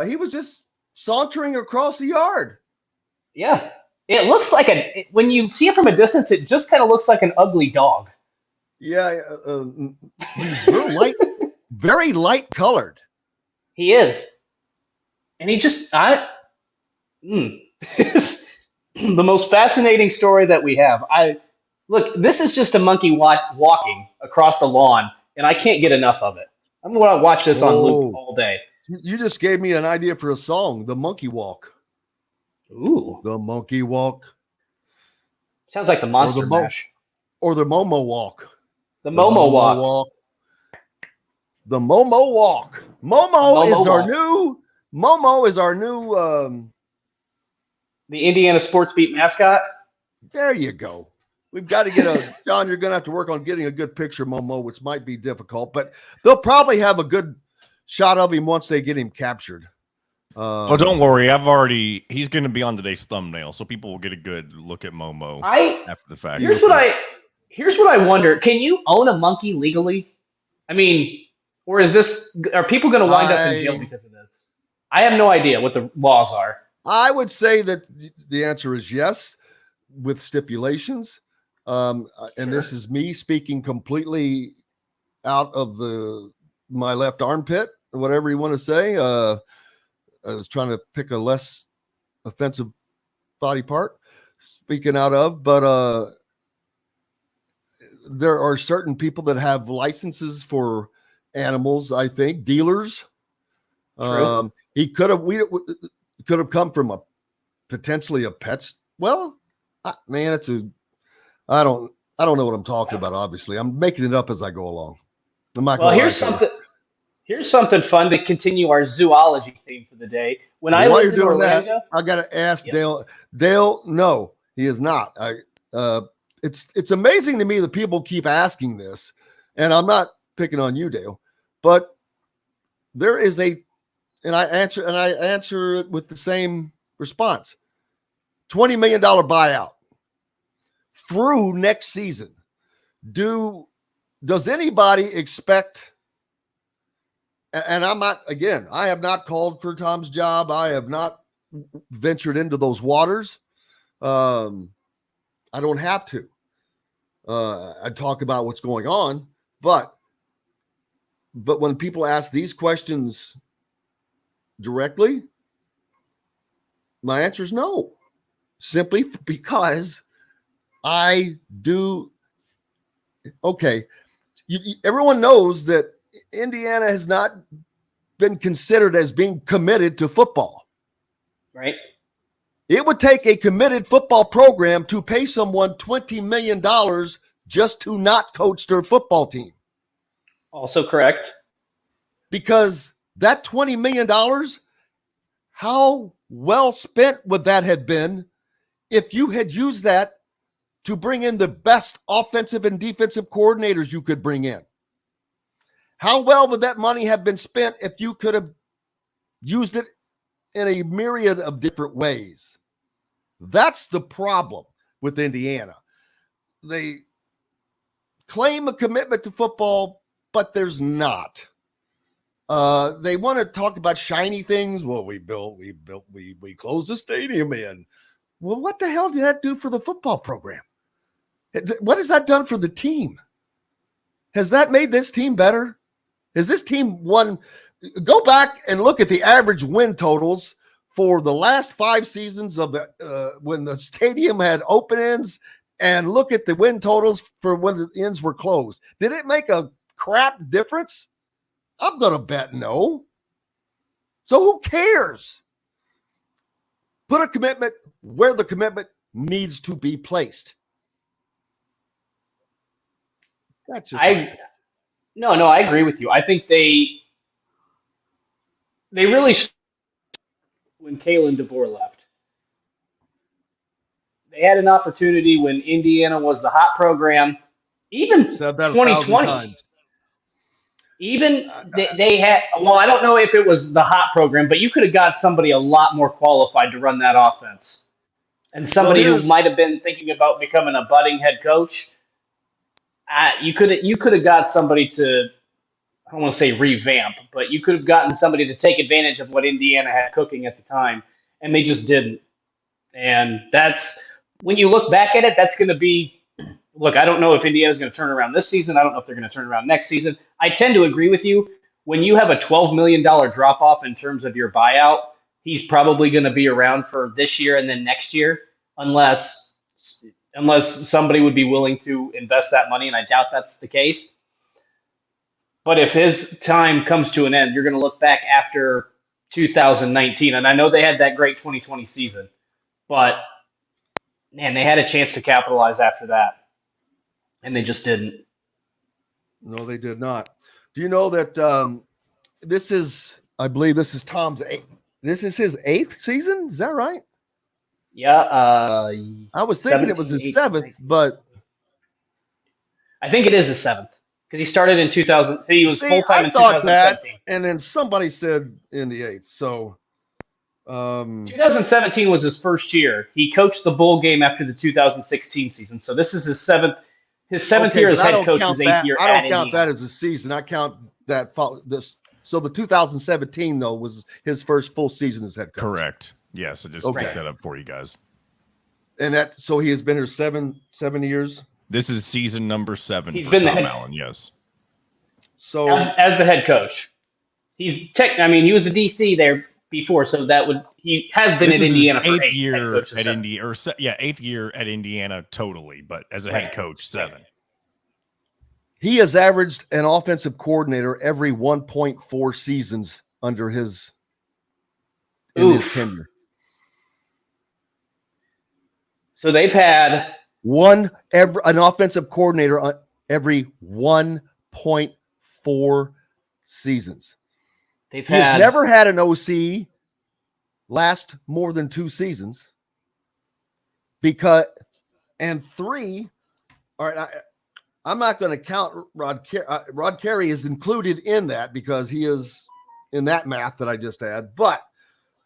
He was just sauntering across the yard. Yeah. It looks like when you see it from a distance, it just kind of looks like an ugly dog. Yeah. He's very light colored. He is. And he just, the most fascinating story that we have. Look, this is just a monkey walking across the lawn, and I can't get enough of it. I'm going to watch this on loop all day. You just gave me an idea for a song, The Monkey Walk. Ooh. The Monkey Walk. Sounds like the Monster Mash. Or the Momo Walk. The Momo Walk. The Momo Walk. Momo is our new the Indiana Sports Beat mascot. There you go. We've got to get John, you're going to have to work on getting a good picture of Momo, which might be difficult, but they'll probably have a good shot of him once they get him captured. Oh, don't worry. He's going to be on today's thumbnail, so people will get a good look at Momo after the fact. Here's what I wonder. Can you own a monkey legally? I mean, or are people going to wind up in jail because of this? I have no idea what the laws are. I would say that the answer is yes, with stipulations. And this is me speaking completely out of my left armpit, or whatever you want to say. I was trying to pick a less offensive body part, speaking out of, but there are certain people that have licenses for animals, I think, dealers. He could have come from potentially a pet's. Well, man, I don't know what I'm talking about. Obviously, I'm making it up as I go along. Here's something fun to continue our zoology theme for the day. When I lived in Orlando, I got to ask Dale. Dale, no, he is not. It's amazing to me that people keep asking this, and I'm not picking on you, Dale, but there is and I answer it with the same response. $20 million buyout through next season. Does anybody expect? And I'm not, again, I have not called for Tom's job. I have not ventured into those waters. I don't have to. I talk about what's going on, but when people ask these questions directly, my answer is no, simply because I do okay, everyone knows that Indiana has not been considered as being committed to football. Right. It would take a committed football program to pay someone $20 million just to not coach their football team. Also correct. Because that $20 million, how well spent would that have been if you had used that to bring in the best offensive and defensive coordinators you could bring in? How well would that money have been spent if you could have used it in a myriad of different ways? That's the problem with Indiana. They claim a commitment to football, but there's not. They want to talk about shiny things. Well, we closed the stadium in. Well, what the hell did that do for the football program? What has that done for the team? Has that made this team better? Has this team won? Go back and look at the average win totals for the last 5 seasons of the when the stadium had open ends, and look at the win totals for when the ends were closed. Did it make a crap difference? I'm going to bet no. So who cares? Put a commitment where the commitment needs to be placed. That's just No, I agree with you. I think they really when Kalen DeBoer left. They had an opportunity when Indiana was the hot program, even 2020. Even they had, well, I don't know if it was the hot program, but you could have got somebody a lot more qualified to run that offense. And somebody who might have been thinking about becoming a budding head coach. You could have got somebody to, I don't want to say revamp, but you could have gotten somebody to take advantage of what Indiana had cooking at the time, and they just didn't. And that's, when you look back at it, that's going to be, look, I don't know if Indiana's going to turn around this season. I don't know if they're going to turn around next season. I tend to agree with you. When you have a $12 million drop-off in terms of your buyout, he's probably going to be around for this year and then next year, unless somebody would be willing to invest that money, and I doubt that's the case. But if his time comes to an end, you're going to look back after 2019, and I know they had that great 2020 season, but, man, they had a chance to capitalize after that. And they just didn't. No, they did not. Do you know that I believe this is Tom's 8th. This is his 8th season? Is that right? Yeah. I was thinking it was his 7th, but I think it is his 7th because he started in 2000. He was full-time in 2017. And then somebody said in the 8th. So 2017 was his first year. He coached the bowl game after the 2016 season. So this is his 7th. His 7th year as head coach, his 8th year. I don't count that as a season. I count that this. So the 2017 though was his first full season as head coach. Correct. Yeah. So just pick that up for you guys. And so he has been here seven years. This is season number 7. He's for been Tom the head, Allen. Yes. So as the head coach, he was the DC there before, so he has been at Indiana for 8 years at Indy, 8th year at Indiana totally, but as a head coach, 7. He has averaged an offensive coordinator every 1.4 seasons under his tenure. So they've had an offensive coordinator on every 1.4 seasons. He's never had an OC last more than 2 seasons. And 3, all right, I'm not going to count Rod Carey. Rod Carey is included in that because he is in that math that I just had. But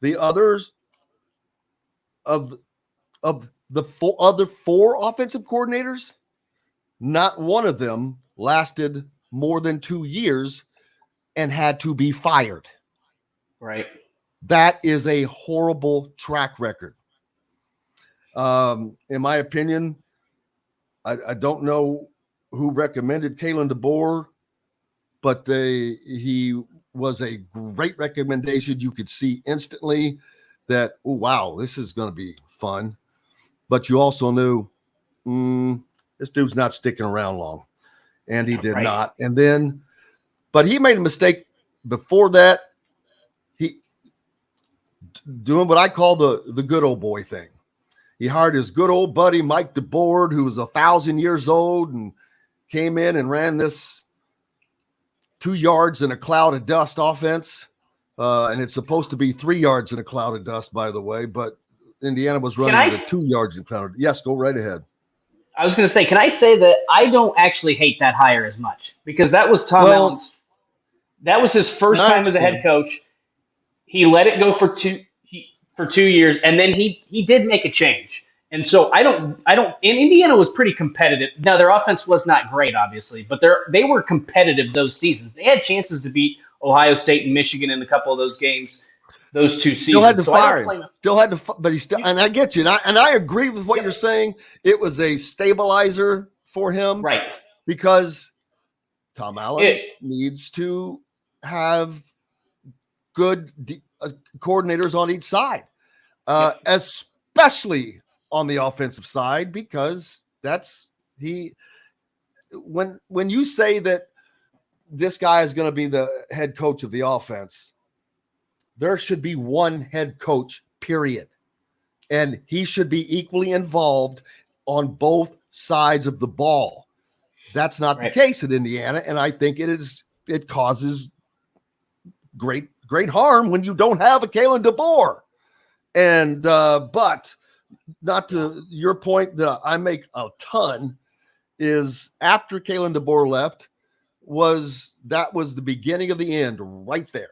the others of the other 4 offensive coordinators, not one of them lasted more than 2 years and had to be fired. Right. That is a horrible track record. In my opinion, I don't know who recommended Kalen DeBoer, but he was a great recommendation. You could see instantly that, oh, wow, this is going to be fun. But you also knew this dude's not sticking around long. and he did not. And then, but he made a mistake before that. He doing what I call the good old boy thing. He hired his good old buddy Mike DeBoard, who was 1,000 years old, and came in and ran this 2 yards in a cloud of dust offense. And it's supposed to be 3 yards in a cloud of dust, by the way, but Indiana was running the 2 yards in a cloud of dust. Yes, go right ahead. I was going to say, can I say that I don't actually hate that hire as much? Because that was Tom Allen's, that was his first time as a head coach. He let it go for 2 years, and then he did make a change. And so I don't. And Indiana was pretty competitive. Now their offense was not great, obviously, but they were competitive those seasons. They had chances to beat Ohio State and Michigan in a couple of those games, those 2 seasons. Still had to fire him. Still had to, but he still. And I get you, and I agree with what you're saying. It was a stabilizer for him, right? Because Tom Allen needs to have good coordinators on each side, especially on the offensive side, because that's when you say that this guy is going to be the head coach of the offense, there should be one head coach, period. And he should be equally involved on both sides of the ball. That's not the case at Indiana. And I think it causes great harm when you don't have a Kalen DeBoer. And, but not to your point that I make a ton is after Kalen DeBoer left that was the beginning of the end right there.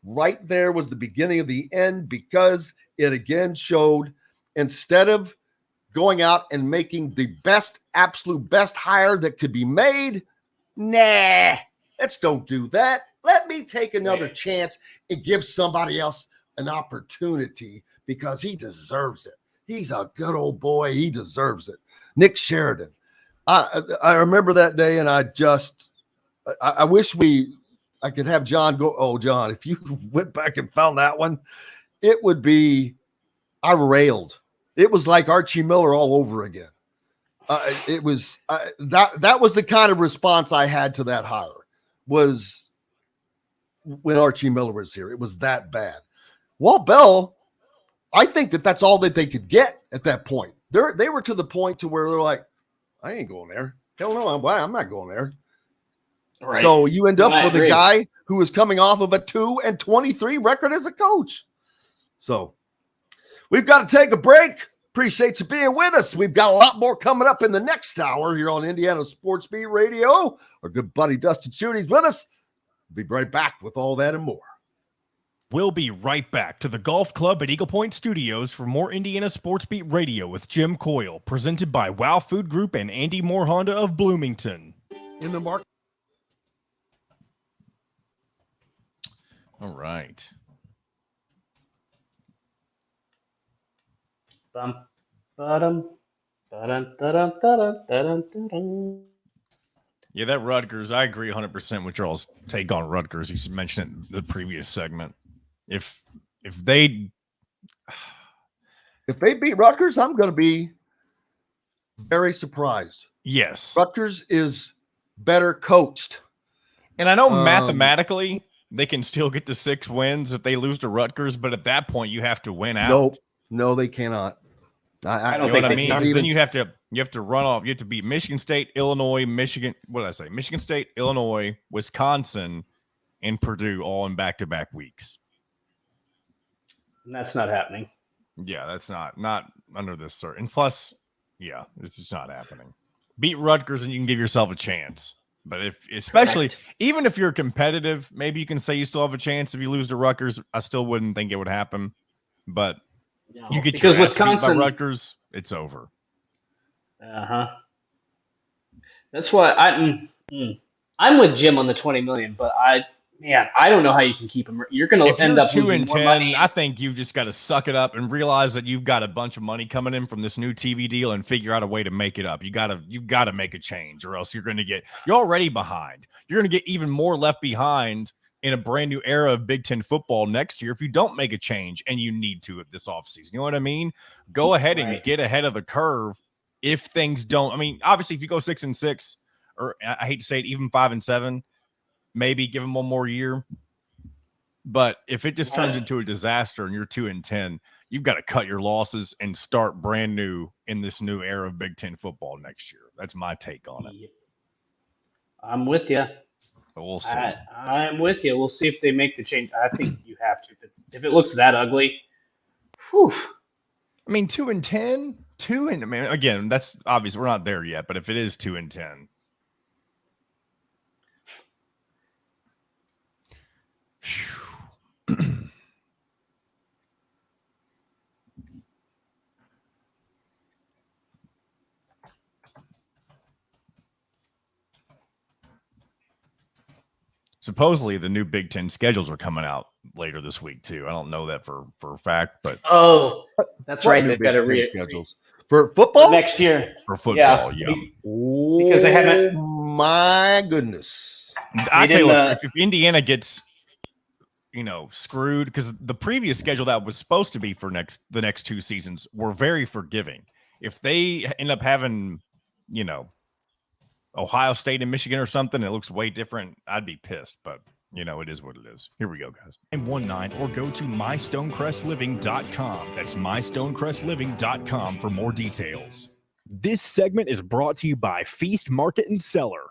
Right there was the beginning of the end, because it again showed, instead of going out and making the absolute best hire that could be made, let's don't do that. Let me take another chance and give somebody else an opportunity because he deserves it. He's a good old boy. He deserves it. Nick Sheridan. I remember that day, and I wish I could have John go, oh, John, if you went back and found that one, it would be, I railed. It was like Archie Miller all over again. It was that was the kind of response I had to that hire, was when Archie Miller was here. It was that bad. Walt Bell, I think that's all that they could get at that point. They were to the point to where they're like, I ain't going there. Hell no, I'm not going there. Right. So you end up with a guy who is coming off of a 2-23 record as a coach. So we've got to take a break. Appreciate you being with us. We've got a lot more coming up in the next hour here on Indiana Sports Beat Radio. Our good buddy Dustin Schutte's with us. We'll be right back with all that and more. We'll be right back to the Golf Club at Eagle Point Studios for more Indiana Sports Beat Radio with Jim Coyle, presented by Wow Food Group and Andy Moore Honda of Bloomington. In the market. All right. Yeah, that Rutgers, I agree 100% with Charles' take on Rutgers. He mentioned it in the previous segment. If they beat Rutgers, I'm going to be very surprised. Yes. Rutgers is better coached. And I know mathematically they can still get to 6 wins if they lose to Rutgers, but at that point you have to win out. No, they cannot. I don't think what I mean. Then you have to run off. You have to beat Michigan State, Illinois, Michigan. What did I say? Michigan State, Illinois, Wisconsin, and Purdue all in back-to-back weeks. And that's not happening. Yeah, that's not under this sort. And plus, yeah, it's just not happening. Beat Rutgers and you can give yourself a chance. But even if you're competitive, maybe you can say you still have a chance if you lose to Rutgers. I still wouldn't think it would happen. But you get your ass beat by Rutgers, it's over. That's why I'm with Jim on the 20 million, but I don't know how you can keep him. You're going to end up 2-10. Money. I think you've just got to suck it up and realize that you've got a bunch of money coming in from this new TV deal and figure out a way to make it up. You've got to make a change, or else you're already behind. You're going to get even more left behind in a brand new era of Big Ten football next year if you don't make a change, and you need to at this offseason. You know what I mean? Go ahead and get ahead of the curve if things don't. I mean, obviously, if you go 6-6, or I hate to say it, even 5-7, maybe give them one more year. But if it just turns into a disaster and you're 2-10, you've got to cut your losses and start brand new in this new era of Big Ten football next year. That's my take on it. I'm with you. But we'll see. I'm with you. We'll see if they make the change. I think you have to. If it looks that ugly, whew. I mean, 2-10, I mean, again, that's obvious. We're not there yet. But if it is 2-10, supposedly the new Big Ten schedules are coming out later this week too. I don't know that for a fact, but that's right. They've got to schedules for football next year. For football, yeah. Because they haven't. My goodness, I tell you what, if Indiana gets screwed, because the previous schedule that was supposed to be for the next 2 seasons were very forgiving. If they end up having, Ohio State and Michigan or something, it looks way different, I'd be pissed, but it is what it is. Here we go, guys. 19 or go to mystonecrestliving.com. That's mystonecrestliving.com for more details. This segment is brought to you by Feast Market and Cellar.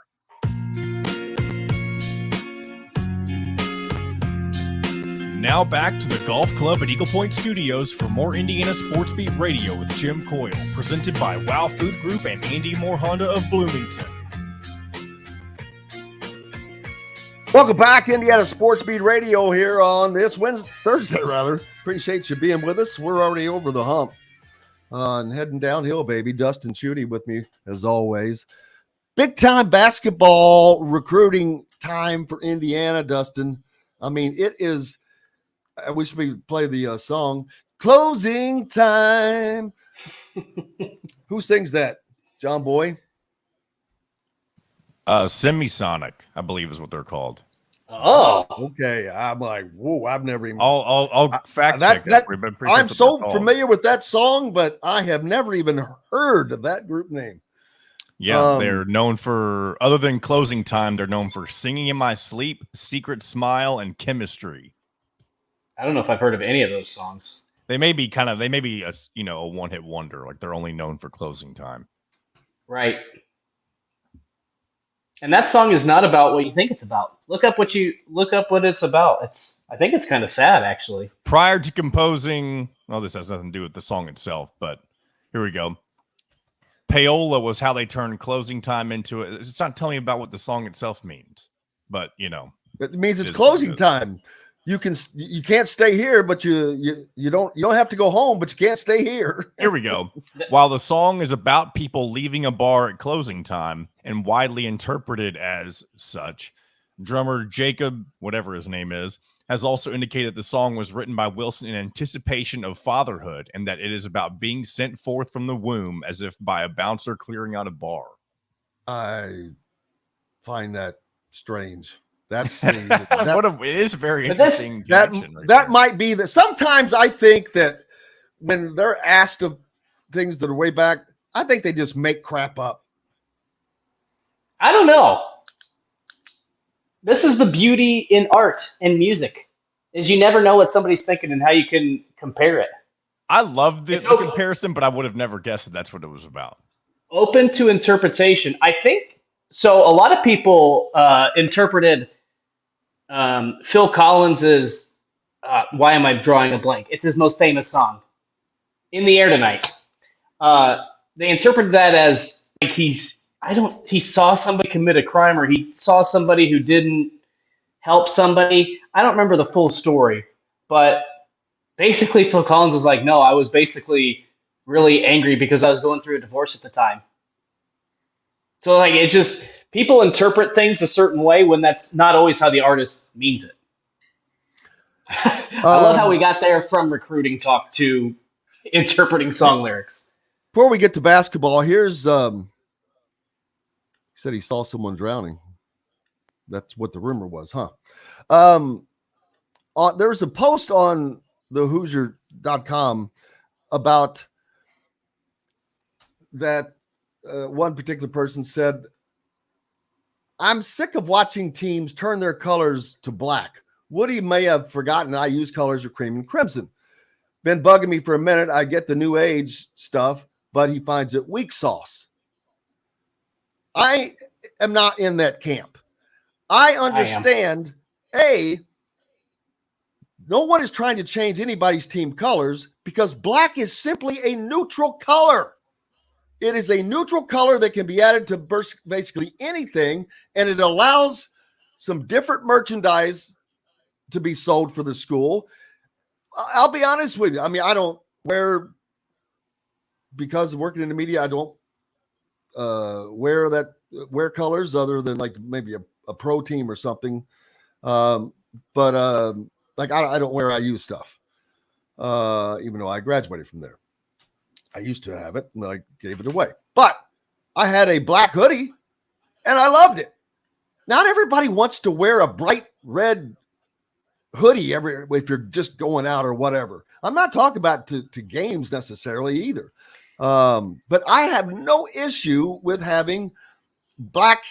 Now back to the Golf Club at Eagle Point Studios for more Indiana Sports Beat Radio with Jim Coyle, presented by Wow Food Group and Andy Moore Honda of Bloomington. Welcome back, Indiana Sports Beat Radio here on this Thursday. Appreciate you being with us. We're already over the hump and heading downhill, baby. Dustin Schutte with me as always. Big time basketball recruiting time for Indiana, Dustin. I mean, it is. I wish we play the song "Closing Time." Who sings that? John Boy. Semisonic, I believe is what they're called. Oh, okay. I'm like, whoa! I've never even. I'll fact check that. I'm so familiar with that song, but I have never even heard of that group name. Yeah, they're known for, other than Closing Time, they're known for Singing in My Sleep, Secret Smile, and Chemistry. I don't know if I've heard of any of those songs. They may be a one-hit wonder. Like, they're only known for Closing Time. Right. And that song is not about what you think it's about. Look up what it's about. I think it's kind of sad, actually. Prior to composing, this has nothing to do with the song itself, but here we go. Paola was how they turned Closing Time into it. It's not telling me about what the song itself means, but it means it's closing time. You can't stay here, but you don't have to go home, but you can't stay here. Here we go. While the song is about people leaving a bar at closing time and widely interpreted as such, drummer Jacob, whatever his name is, has also indicated the song was written by Wilson in anticipation of fatherhood and that it is about being sent forth from the womb as if by a bouncer clearing out a bar. I find that strange. That's it is very interesting. That might be that. Sometimes I think that when they're asked of things that are way back, I think they just make crap up. I don't know. This is the beauty in art and music, is you never know what somebody's thinking and how you can compare it. I love the comparison, but I would have never guessed that's what it was about. Open to interpretation. I think so. A lot of people interpreted Phil Collins's "Why Am I Drawing a Blank?" It's his most famous song, "In the Air Tonight." They interpreted that as like he saw somebody commit a crime, or he saw somebody who didn't help somebody. I don't remember the full story, but basically Phil Collins was like, no, I was basically really angry because I was going through a divorce at the time. So like, it's just people interpret things a certain way when that's not always how the artist means it. I love how we got there from recruiting talk to interpreting song lyrics. Before we get to basketball, here's he said he saw someone drowning. That's what the rumor was, huh? There was a post on the Hoosier.com about that one particular person said I'm sick of watching teams turn their colors to black. Woody may have forgotten I use colors of cream and crimson. Been bugging me for a minute. I get the new age stuff, but he finds it weak sauce. I am not in that camp. I understand, no one is trying to change anybody's team colors because black is simply a neutral color. It is a neutral color that can be added to basically anything, and it allows some different merchandise to be sold for the school. I'll be honest with you. I mean, I don't because of working in the media, I don't wear colors other than like maybe a pro team or something. Like I don't wear IU stuff, even though I graduated from there. I used to have it, and then I gave it away. But I had a black hoodie, and I loved it. Not everybody wants to wear a bright red hoodie if you're just going out or whatever. I'm not talking about to games necessarily either. But I have no issue with having black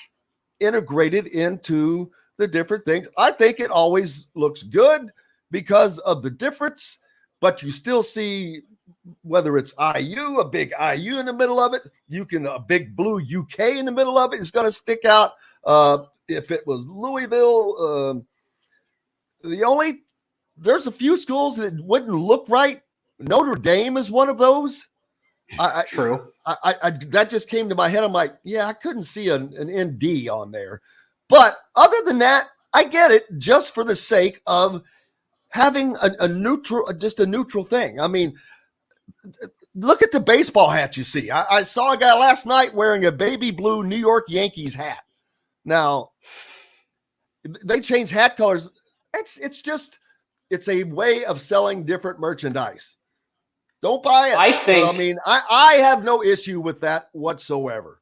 integrated into the different things. I think it always looks good because of the difference, but you still see whether it's IU, a big IU in the middle of it, a big blue UK in the middle of it is going to stick out. If it was Louisville, there's a few schools that wouldn't look right. Notre Dame is one of those. True. That just came to my head. I'm like, yeah, I couldn't see an ND on there. But other than that, I get it just for the sake of having a neutral thing. I mean, look at the baseball hats you see. I saw a guy last night wearing a baby blue New York Yankees hat. Now, they change hat colors. It's a way of selling different merchandise. Don't buy it. I have no issue with that whatsoever.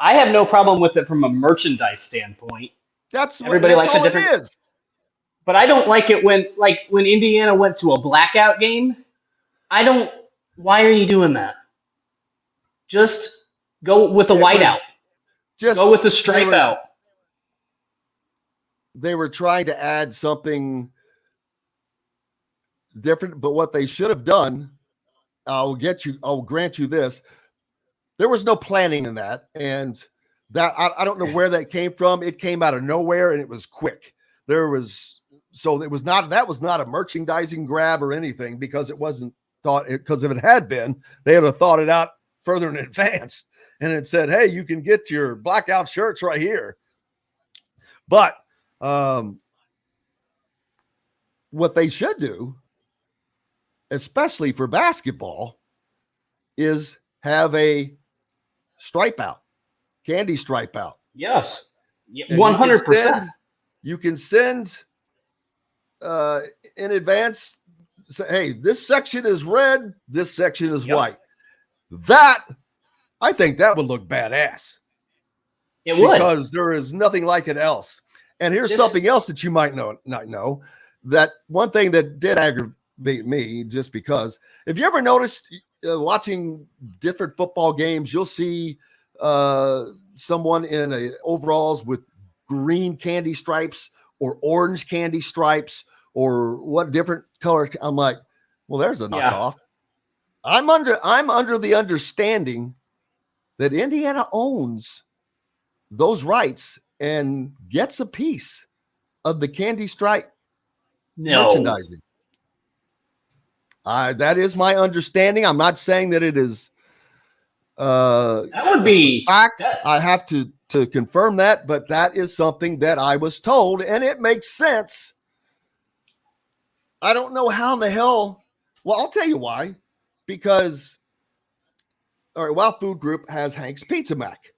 I have no problem with it from a merchandise standpoint. Everybody likes all a different. It is. But I don't like it when Indiana went to a blackout game. Why are you doing that? Just go with a whiteout. Go with the stripe out. They were trying to add something different, but what they should have done, I'll grant you this. There was no planning in that. And that I don't know where that came from. It came out of nowhere and it was quick. That was not a merchandising grab or anything because it wasn't thought because if it had been, they would have thought it out further in advance and it said, hey, you can get your blackout shirts right here. But what they should do, especially for basketball, is have a stripe out, candy stripe out. Yes, 100%. You can send in advance, say, hey, this section is red, this section is white. I think that would look badass. It would. Because there is nothing like it else. And here's something else that you might not know. That one thing that did aggravate me, just because, if you ever noticed watching different football games, you'll see someone in overalls with green candy stripes or orange candy stripes or what different color. I'm like, well, there's a knockoff. I'm under the understanding that Indiana owns those rights and gets a piece of the candy stripe merchandising. That is my understanding. I'm not saying that it is that would be facts. I have to confirm that, but that is something that I was told, and it makes sense. I don't know how in the hell. Well, I'll tell you why. Because Wild Food Group has Hank's Pizza Mac,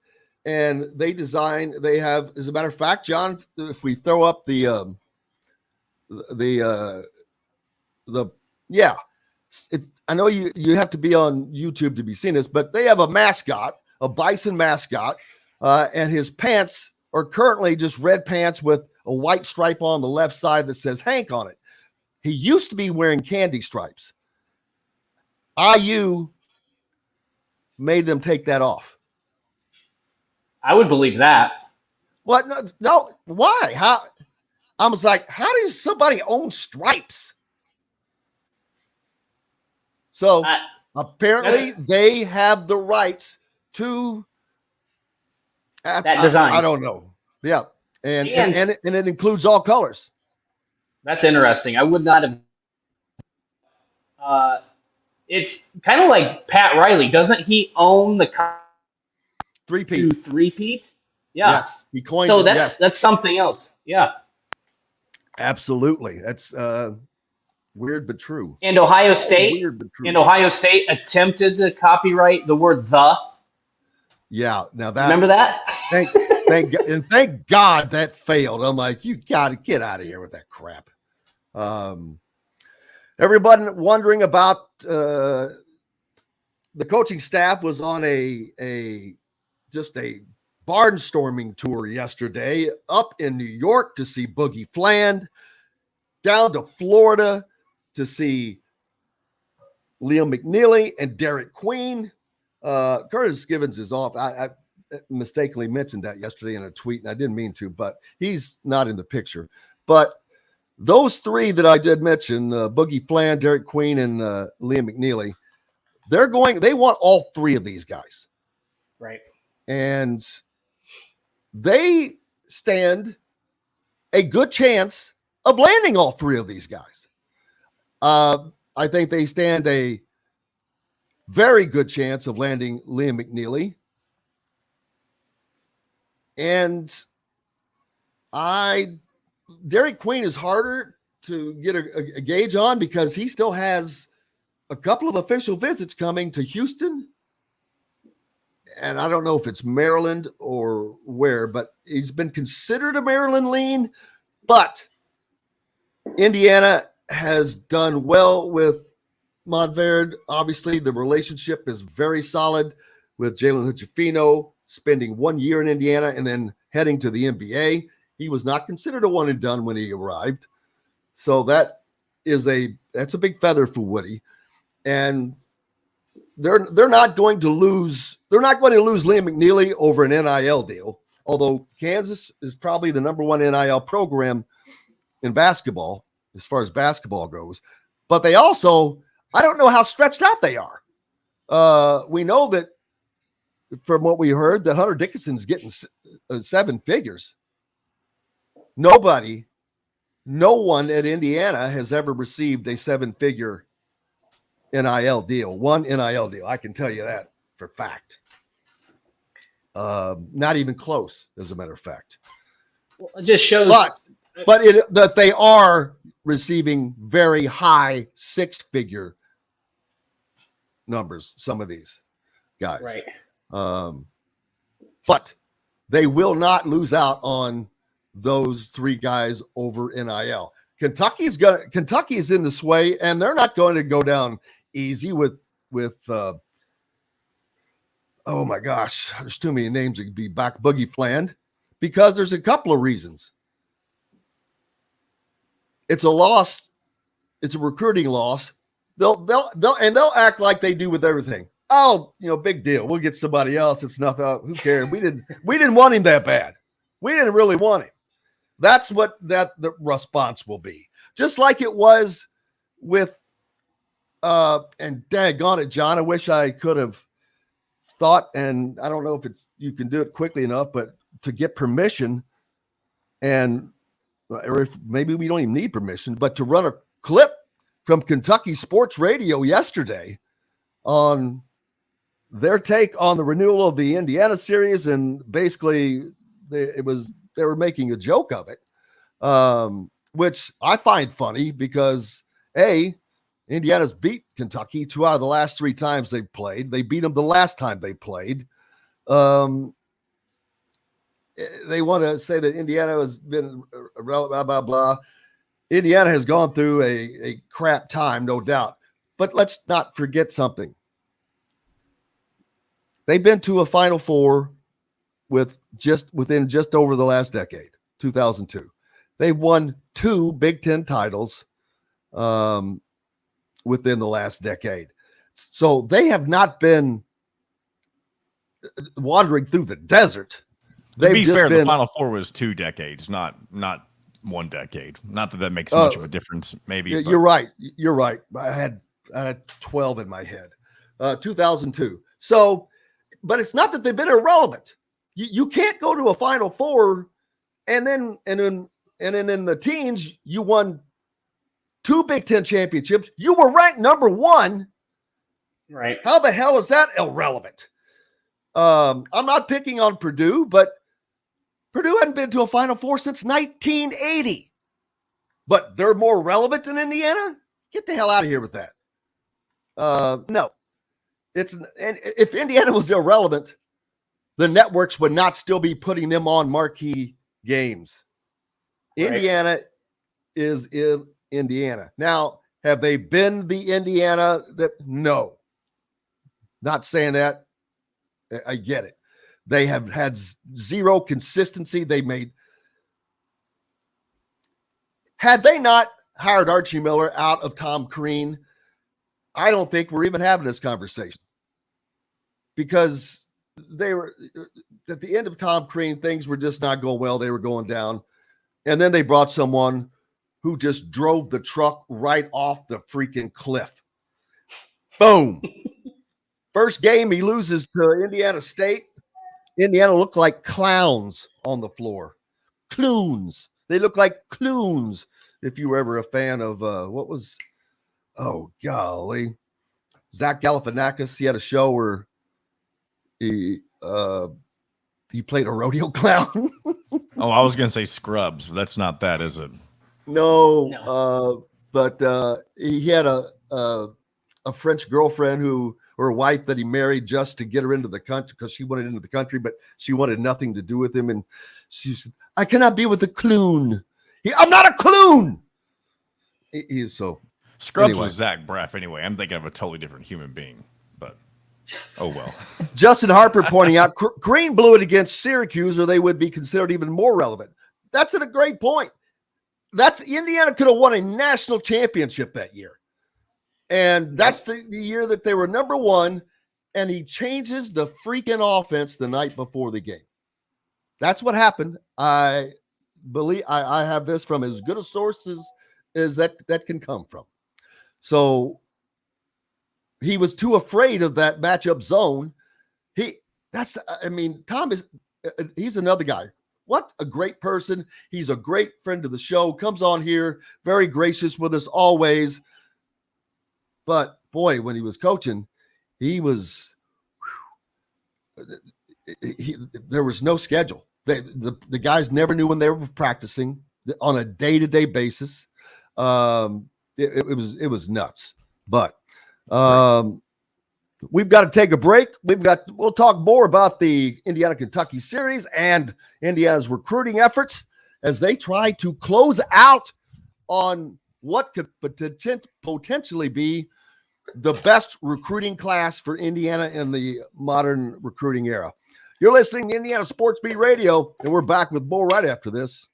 and they have, as a matter of fact, John, if we throw up I know you have to be on YouTube to be seeing this, but they have a mascot, a bison mascot, and his pants are currently just red pants with a white stripe on the left side that says Hank on it. He used to be wearing candy stripes. IU made them take that off. I would believe that. What? No. Why? How? I was like, how does somebody own stripes? So apparently they have the rights to that design. I don't know. Yeah. And it includes all colors. That's interesting. I would not have. It's kind of like Pat Riley. Doesn't he own the three-peat? Yeah. Yes. He coined so it. That's something else. Yeah. Absolutely. That's weird but true. And Ohio State. Ohio State attempted to copyright the word "the." Yeah. Now that remember that? Thank God that failed. I'm like, you got to get out of here with that crap. Everybody wondering about the coaching staff was on just a barnstorming tour yesterday, up in New York to see Boogie Fland, down to Florida to see Liam McNeely and Derek Queen. Curtis Givens is off. I mistakenly mentioned that yesterday in a tweet, and I didn't mean to, but he's not in the picture. But those three that I did mention, Boogie Fland, Derek Queen, and Liam McNeely, they want all three of these guys. Right. And they stand a good chance of landing all three of these guys. I think they stand a very good chance of landing Liam McNeely. And Derek Queen is harder to get a gauge on because he still has a couple of official visits coming to Houston. And I don't know if it's Maryland or where, but he's been considered a Maryland lean. But Indiana has done well with Montverde. Obviously, the relationship is very solid with Jalen Hood-Schifino spending 1 year in Indiana and then heading to the NBA. He was not considered a one and done when he arrived. So that's a big feather for Woody. And they're not going to lose Liam McNeely over an NIL deal, although Kansas is probably the number one NIL program in basketball as far as basketball goes. But they also, I don't know how stretched out they are. We know that from what we heard that Hunter Dickinson's getting 7 figures. No one at Indiana has ever received a 7-figure NIL deal, one NIL deal. I can tell you that for fact. Not even close, as a matter of fact. Well, it just shows. That they are receiving very high 6-figure numbers, some of these guys. Right. But they will not lose out on those 3 guys over NIL. Kentucky is in this way, and they're not going to go down easy with oh my gosh, there's too many names that could be back. Boogie Fland, because there's a couple of reasons. It's a loss. It's a recruiting loss. They'll act like they do with everything. Oh, big deal. We'll get somebody else. It's nothing. Who cares? We didn't want him that bad. We didn't really want him. That's what the response will be. Just like it was with and daggone it, John. I wish I could have thought, and I don't know if you can do it quickly enough, but to get permission, or if maybe we don't even need permission, but to run a clip from Kentucky Sports Radio yesterday on their take on the renewal of the Indiana series, and basically they were making a joke of it, which I find funny because Indiana's beat Kentucky 2 out of the last 3 times they've played. They beat them the last time they played. They want to say that Indiana has been blah, blah, blah. Indiana has gone through a crap time, no doubt. But let's not forget something. They've been to a Final Four within just over the last decade, 2002. They've won 2 Big Ten titles within the last decade. So they have not been wandering through the desert. To be fair, the Final Four was 2 decades, not 1 decade. Not that makes much of a difference. Maybe you're right. You're right. I had 12 in my head. 2002. So, but it's not that they've been irrelevant. You can't go to a Final Four and then in the teens you won 2 Big Ten championships. You were ranked number 1. Right. How the hell is that irrelevant? I'm not picking on Purdue, but Purdue hadn't been to a Final Four since 1980. But they're more relevant than Indiana? Get the hell out of here with that. No. And if Indiana was irrelevant, the networks would not still be putting them on marquee games. Right. Indiana is in Indiana. Now, have they been the Indiana that? No. Not saying that. I get it. They have had zero consistency. Had they not hired Archie Miller out of Tom Crean, I don't think we're even having this conversation, because they were at the end of Tom Crean, things were just not going well. They were going down. And then they brought someone who just drove the truck right off the freaking cliff. Boom. First game, he loses to Indiana State. Indiana looked like clowns on the floor. Cloons. They look like cloons. If you were ever a fan of Zach Galifianakis, he had a show where he played a rodeo clown. Oh, I was going to say Scrubs, but that's not that, is it? No. But he had a French girlfriend or wife that he married just to get her into the country, because she wanted into the country, but she wanted nothing to do with him. And she said, I cannot be with a clown. I'm not a clown. He is so. Scrubs was Zach Braff anyway. I'm thinking of a totally different human being, but oh well. Justin Harper pointing out Green blew it against Syracuse, or they would be considered even more relevant. That's a great point. Indiana could have won a national championship that year. And that's the year that they were number 1, and he changes the freaking offense the night before the game. That's what happened. I believe I have this from as good a sources as that can come from. So he was too afraid of that matchup zone. Tom he's another guy. What a great person. He's a great friend of the show, comes on here, very gracious with us always. But boy, when he was coaching, there was no schedule. The guys never knew when they were practicing on a day-to-day basis. It was nuts. But we've got to take a break. We'll talk more about the Indiana-Kentucky series and Indiana's recruiting efforts as they try to close out on what could potentially be the best recruiting class for Indiana in the modern recruiting era. You're listening to Indiana Sports Beat Radio, and we're back with more right after this.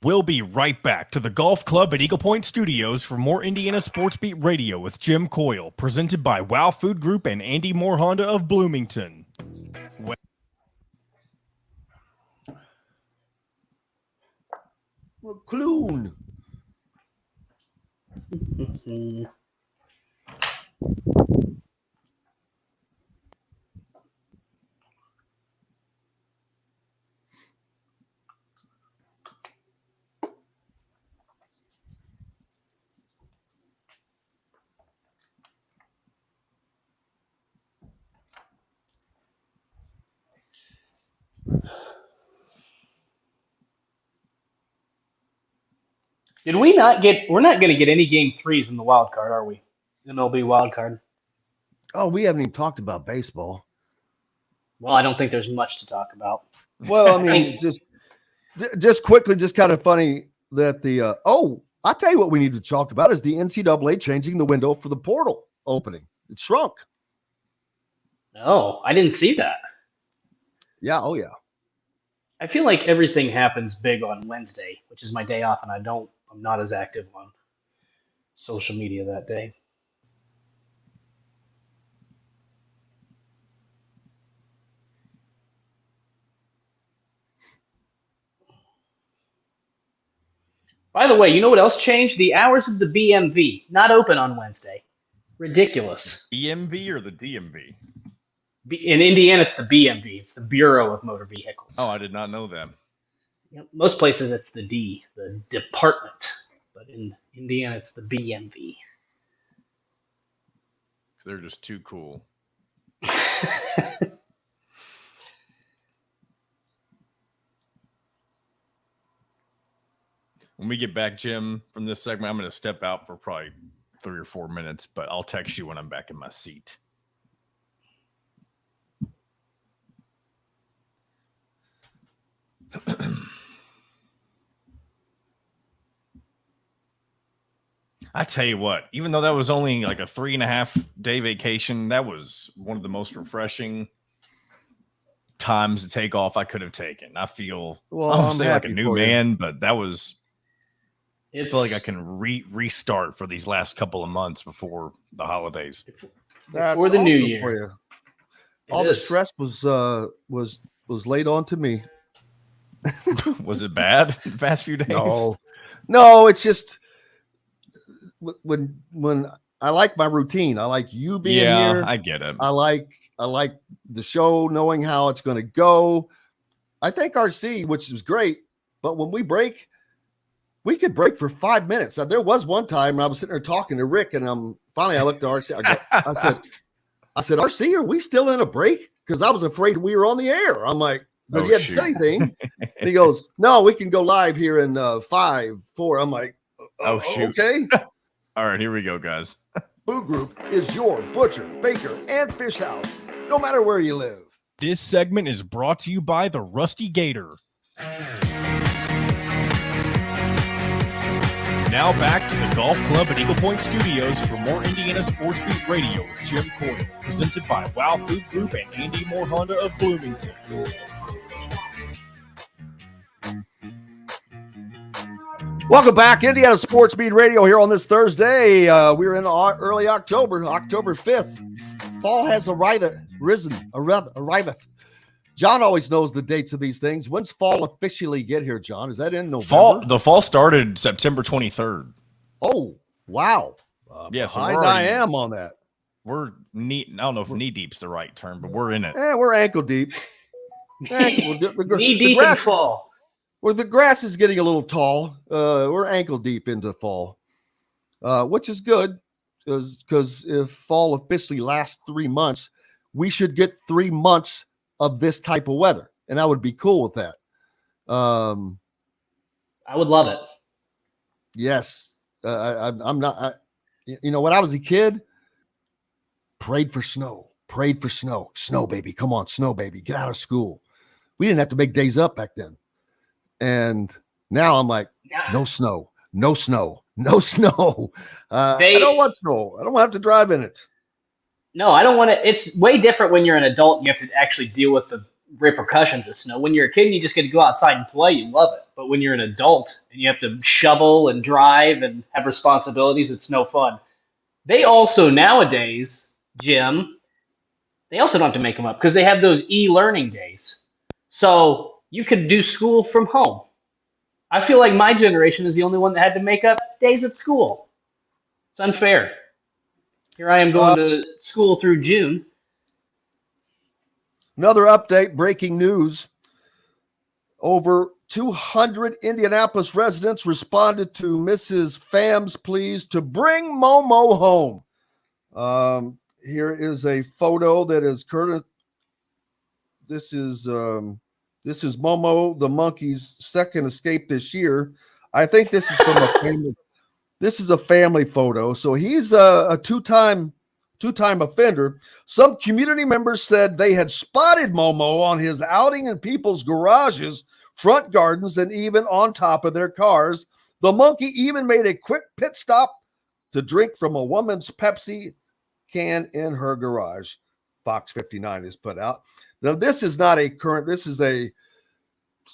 We'll be right back to the Golf Club at Eagle Point Studios for more Indiana Sports Beat Radio with Jim Coyle, presented by Wow Food Group and Andy Moore Honda of Bloomington. Clown. We're not going to get any game 3s in the wild card, are we? MLB wild card. Oh, we haven't even talked about baseball. Well, I don't think there's much to talk about. Well, I mean, just quickly, just kind of funny that I'll tell you what we need to talk about is the NCAA changing the window for the portal opening. It shrunk. No, I didn't see that. Yeah. Oh, yeah. I feel like everything happens big on Wednesday, which is my day off, and I'm not as active on social media that day. By the way, you know what else changed? The hours of the BMV, not open on Wednesday. Ridiculous. EMV or the DMV? In Indiana, it's the BMV. It's the Bureau of Motor Vehicles. Oh, I did not know that. Most places, it's the D, the department. But in Indiana, it's the BMV. They're just too cool. When we get back, Jim, from this segment, I'm going to step out for probably 3 or 4 minutes, but I'll text you when I'm back in my seat. I tell you what, even though that was only like a 3.5-day vacation, that was one of the most refreshing times to take off I could have taken. I feel, I don't say like a new man, but that was, I feel like I can restart for these last couple of months before the holidays. Before the new year. For you. All the stress was laid on to me. Was it bad the past few days? No, it's just when I like my routine. I like you being here. I get it. I like the show, knowing how it's going to go. I think RC, which is great, but when we break, we could break for 5 minutes. Now, there was one time I was sitting there talking to Rick, and finally I looked at RC. I said, RC, are we still in a break? Because I was afraid we were on the air. I'm like, but he hadn't said anything. And he goes, no, we can go live here in 5, 4. I'm like, oh shoot. Okay. All right, here we go, guys. Food Group is your butcher, baker, and fish house, no matter where you live. This segment is brought to you by the Rusty Gator. Now back to the Golf Club at Eagle Point Studios for more Indiana Sports Beat Radio with Jim Coyle, presented by Wow Food Group and Andy Moore Honda of Bloomington. Welcome back, Indiana Sports Beat Radio here on this Thursday. We're in early October 5th. Fall has arriveth. John always knows the dates of these things. When's fall officially get here, John? Is that in November? The fall started September 23rd. Oh, wow. Yeah, so I am on that. We're knee. I don't know if knee deep's the right term, but we're in it. We're ankle deep. Knee deep in fall. Where the grass is getting a little tall, we're ankle deep into fall, which is good because if fall officially lasts 3 months, we should get 3 months of this type of weather, and I would be cool with that. I would love it. Yes, I'm not. When I was a kid, prayed for snow. Snow baby, come on, snow baby, get out of school. We didn't have to make days up back then. And now I'm like, no snow. I don't want snow. I don't have to drive in it. No, I don't want to. It's way different when you're an adult and you have to actually deal with the repercussions of snow. When you're a kid and you just get to go outside and play, you love it. But when you're an adult and you have to shovel and drive and have responsibilities, it's no fun. They also nowadays, Jim, they also don't have to make them up because they have those e-learning days. So you could do school from home. I feel like my generation is the only one that had to make up days at school. It's unfair. Here I am going to school through June. Another update, breaking news. Over 200 Indianapolis residents responded to Mrs. Pham's pleas to bring Momo home. Here is a photo that is current. This is Momo the monkey's second escape this year. I think this is from a family. This is a family photo. So he's a two-time offender. Some community members said they had spotted Momo on his outing in people's garages, front gardens, and even on top of their cars. The monkey even made a quick pit stop to drink from a woman's Pepsi can in her garage. Fox 59 is put out. Now, this is not a current, this is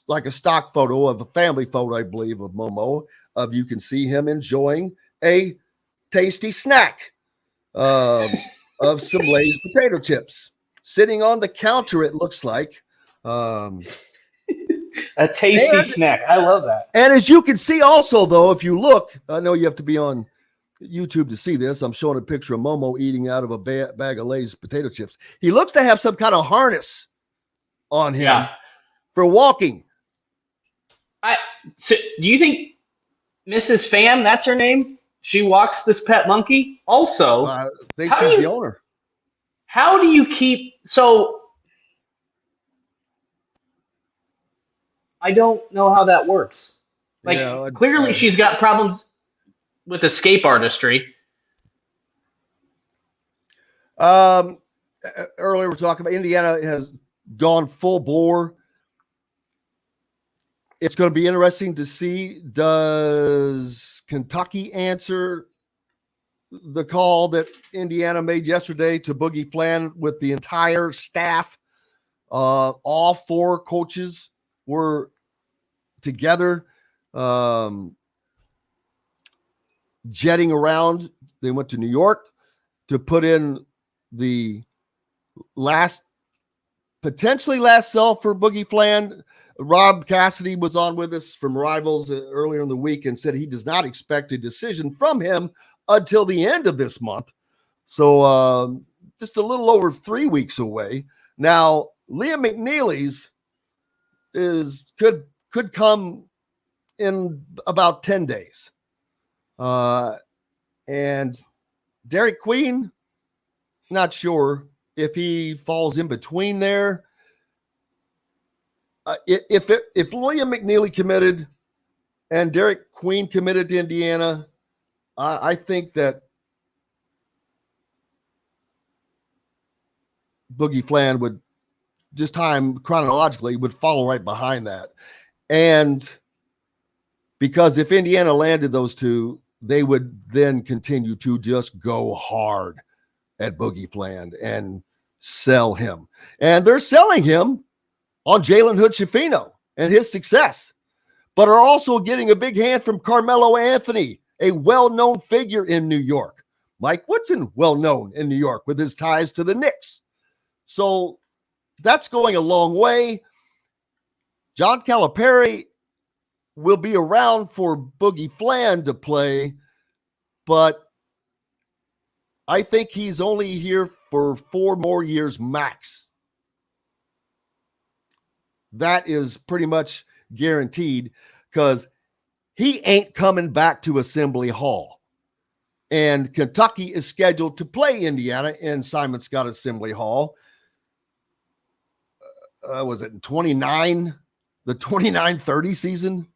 like a stock photo of a family photo, I believe, of Momo. You can see him enjoying a tasty snack of some Lay's potato chips sitting on the counter, it looks like. A tasty snack. I love that. And as you can see also, though, if you look, I know you have to be on YouTube to see this. I'm showing a picture of Momo eating out of a bag of Lay's potato chips. He looks to have some kind of harness on him for walking. So do you think Mrs. Pham, that's her name, she walks this pet monkey? Also, I think she's the owner. How do you keep I don't know how that works. Like, clearly she's got problems with escape artistry. Earlier we're talking about Indiana has gone full bore. It's going to be interesting to see, does Kentucky answer the call that Indiana made yesterday to Boogie Flan with the entire staff? All 4 coaches were together, jetting around. They went to New York to put in the potentially last sell for Boogie Flan. Rob Cassidy was on with us from Rivals earlier in the week and said he does not expect a decision from him until the end of this month. So just a little over 3 weeks away. Now, Liam McNeely's could come in about 10 days. And Derek Queen, not sure if he falls in between there. If William McNeely committed and Derek Queen committed to Indiana, I think that Boogie Flan would, just time chronologically, would follow right behind that. And because if Indiana landed those 2, they would then continue to just go hard at Boogie Flan and sell him. And they're selling him on Jalen Hood-Schifino and his success, but are also getting a big hand from Carmelo Anthony, a well-known figure in New York. Mike Woodson, well-known in New York with his ties to the Knicks. So that's going a long way. John Calipari will be around for Boogie Flan to play, but I think he's only here for 4 more years max. That is pretty much guaranteed because he ain't coming back to Assembly Hall. And Kentucky is scheduled to play Indiana in Simon Scott Assembly Hall. Was it in 29? The 29-30 season?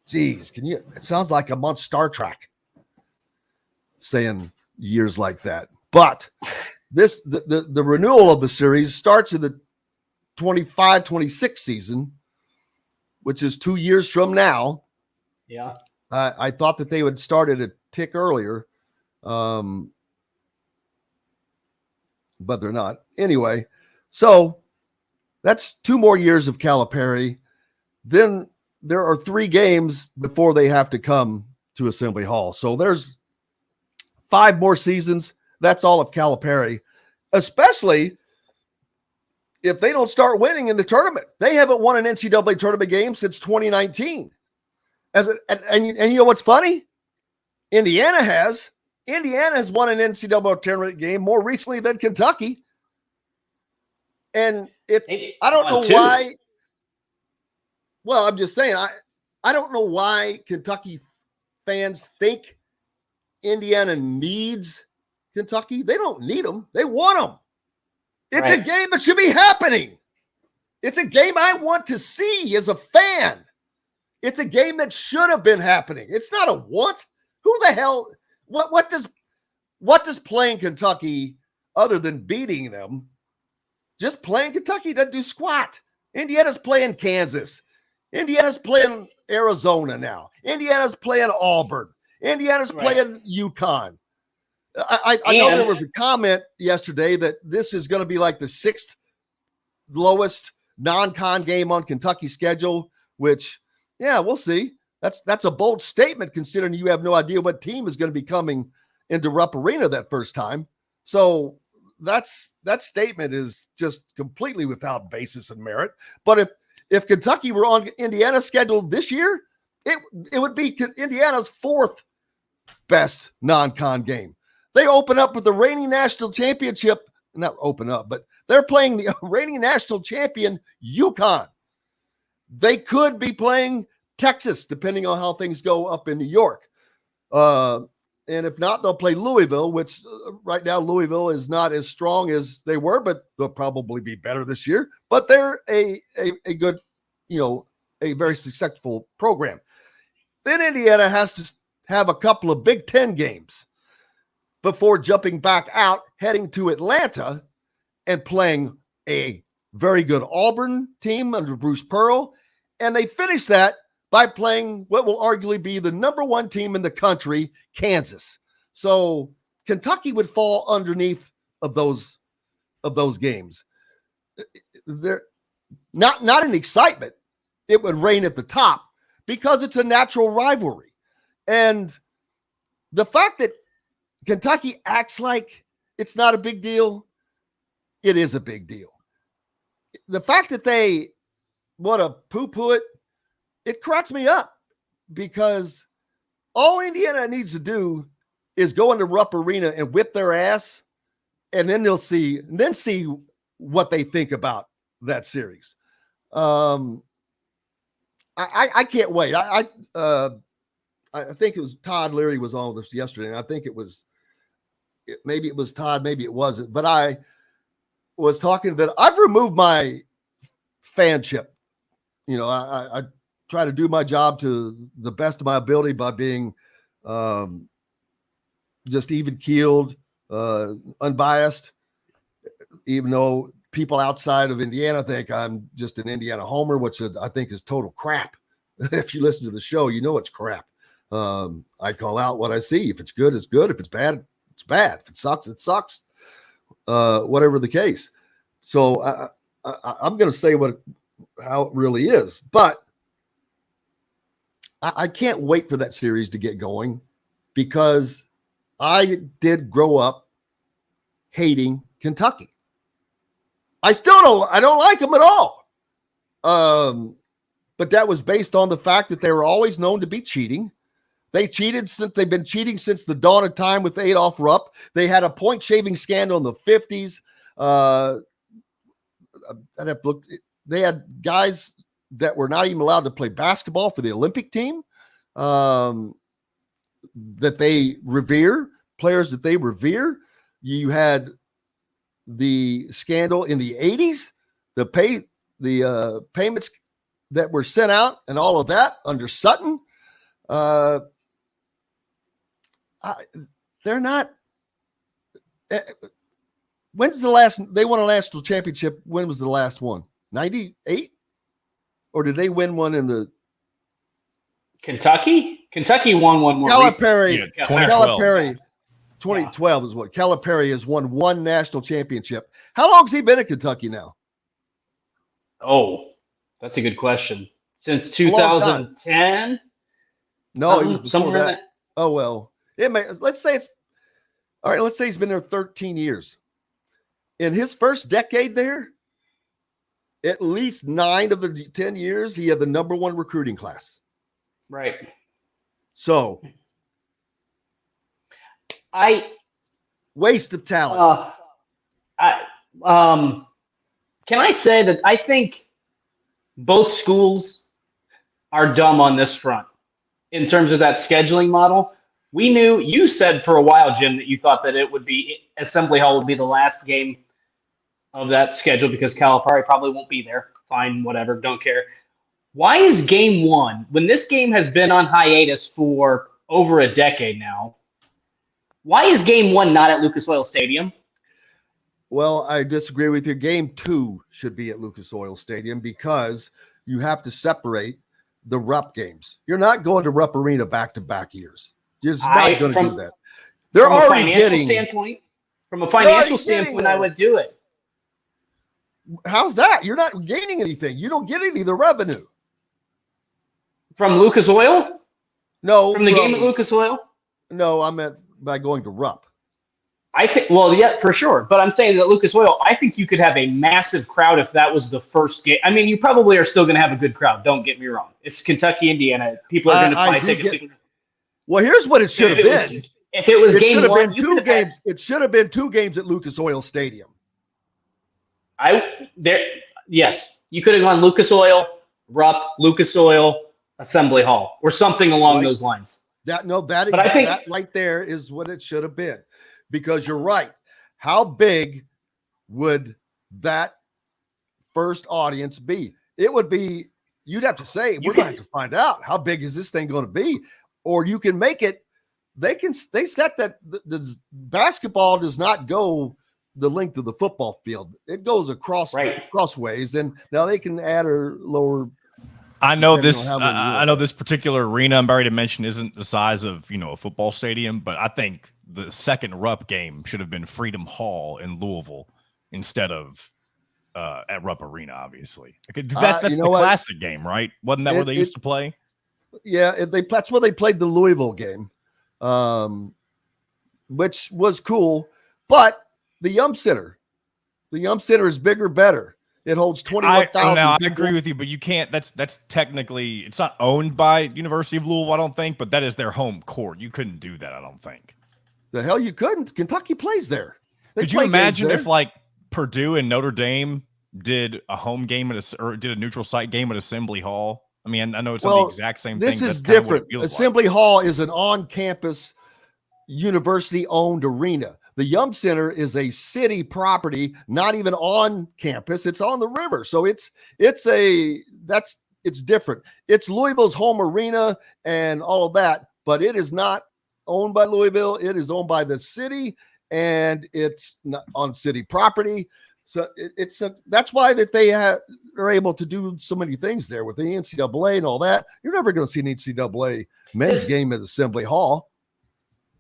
Jeez, it sounds like I'm on Star Trek saying years like that. But the renewal of the series starts in the 25-26 season, which is 2 years from now. Yeah. I thought that they would start it a tick earlier, but they're not. Anyway, so that's 2 more years of Calipari. Then there are 3 games before they have to come to Assembly Hall. So there's 5 more seasons. That's all of Calipari, especially if they don't start winning in the tournament. They haven't won an NCAA tournament game since 2019. And you know what's funny? Indiana has won an NCAA tournament game more recently than Kentucky. And I don't know why. Well, I'm just saying, I don't know why Kentucky fans think Indiana needs Kentucky. They don't need them. They want them. It's a game that should be happening. It's a game I want to see as a fan. It's a game that should have been happening. It's not a want. Who the hell? What does playing Kentucky, other than beating them, just playing Kentucky doesn't do squat. Indiana's playing Kansas. Indiana's playing Arizona now. Indiana's playing Auburn. Indiana's playing UConn. I know there was a comment yesterday that this is going to be like the 6th lowest non-con game on Kentucky's schedule, which, yeah, we'll see. That's a bold statement considering you have no idea what team is going to be coming into Rupp Arena that first time. So that statement is just completely without basis and merit. But if Kentucky were on Indiana's schedule this year, it would be Indiana's 4th best non-con game. They open up with the reigning national championship, not open up, but they're playing the reigning national champion UConn. They could be playing Texas, depending on how things go up in New York. And if not, they'll play Louisville, which right now Louisville is not as strong as they were, but they'll probably be better this year. But they're a good, a very successful program. Then Indiana has to have a couple of Big Ten games before jumping back out, heading to Atlanta and playing a very good Auburn team under Bruce Pearl. And they finish that by playing what will arguably be the number 1 team in the country, Kansas. So Kentucky would fall underneath of those games. They're not in excitement. It would reign at the top because it's a natural rivalry. And the fact that Kentucky acts like it's not a big deal, it is a big deal. The fact that they want to poo-poo it cracks me up, because all Indiana needs to do is go into Rupp Arena and whip their ass, and then see what they think about that series. I can't wait. I think it was Todd Leary was on this yesterday, and I think maybe it was Todd, maybe it wasn't, but I was talking that I've removed my fanship. I try to do my job to the best of my ability by being just even-keeled, unbiased, even though people outside of Indiana think I'm just an Indiana homer, which I think is total crap. If you listen to the show, you know it's crap. I call out what I see. If it's good, it's good. If it's bad, it's bad. If it sucks, it sucks. Whatever the case. So I'm going to say how it really is, but I can't wait for that series to get going, because I did grow up hating Kentucky. I don't like them at all. But that was based on the fact that they were always known to be cheating. They've been cheating since the dawn of time with Adolph Rupp. They had a point shaving scandal in the 50s. They had guys that were not even allowed to play basketball for the Olympic team, that they revere, players that they revere. You had the scandal in the 80s, the payments that were sent out and all of that under Sutton. They're not. When's the last they won a national championship? When was the last one? 98? Or did they win one in the Kentucky? Kentucky won one more. Calipari. Yeah, 2012. Calipari. 2012 is what Calipari has won one national championship. How long has he been at Kentucky now? Oh, that's a good question. Since 2010? No, he was somewhere that. Oh well, let's say it's all right. Let's say he's been there 13 years. In his first decade there, at least 9 of the 10 years, he had the number 1 recruiting class. Right. So, waste of talent. Can I say that I think both schools are dumb on this front in terms of that scheduling model? You said for a while, Jim, that you thought that it would be Assembly Hall would be the last game of that schedule because Calipari probably won't be there. Fine, whatever, don't care. Why is game 1, when this game has been on hiatus for over a decade now, why is game 1 not at Lucas Oil Stadium? Well, I disagree with you. Game 2 should be at Lucas Oil Stadium because you have to separate the Rupp games. You're not going to Rupp Arena back-to-back years. You're just not going to do that. They're already getting from a financial standpoint, I would do it. How's that? You're not gaining anything. You don't get any of the revenue. From Lucas Oil? No. From the game at Lucas Oil? No, I meant by going to Rupp. I think, well, yeah, for sure. But I'm saying that Lucas Oil, I think you could have a massive crowd if that was the first game. I mean, you probably are still going to have a good crowd. Don't get me wrong. It's Kentucky, Indiana. People are going to buy tickets. Well, here's what it should have been. If it was it game one, been two games. It should have been 2 games at Lucas Oil Stadium. Yes, you could have gone Lucas Oil, Rupp, Lucas Oil, Assembly Hall, or something along those lines. That right there is what it should have been, because you're right. How big would that first audience be? It would be. You'd have to say we're going to have to find out how big is this thing going to be, or you can make it. They set that the basketball does not go the length of the football field. It goes crossways, and now they can add or lower. I know this. I know this particular arena I'm already to mention isn't the size of a football stadium, but I think the second Rupp game should have been Freedom Hall in Louisville instead of at Rupp Arena. Obviously, that's the classic game, right? Wasn't that where they used to play? Yeah, that's where they played the Louisville game, which was cool. But the Yum Center is bigger, better. It holds 21,000. Now I agree with you, but you can't. That's technically it's not owned by University of Louisville, I don't think, but that is their home court. You couldn't do that, I don't think. The hell you couldn't. Kentucky plays there. Could you imagine if like Purdue and Notre Dame did a home game or did a neutral site game at Assembly Hall? I mean, I know it's not the exact same thing. This is different. Assembly Hall is an on-campus, university-owned arena. The Yum Center is a city property, not even on campus. It's on the river. So it's different. It's Louisville's home arena and all of that, but it is not owned by Louisville. It is owned by the city, and it's not on city property. So that's why that they are able to do so many things there with the NCAA and all that. You're never going to see an NCAA men's game at Assembly Hall.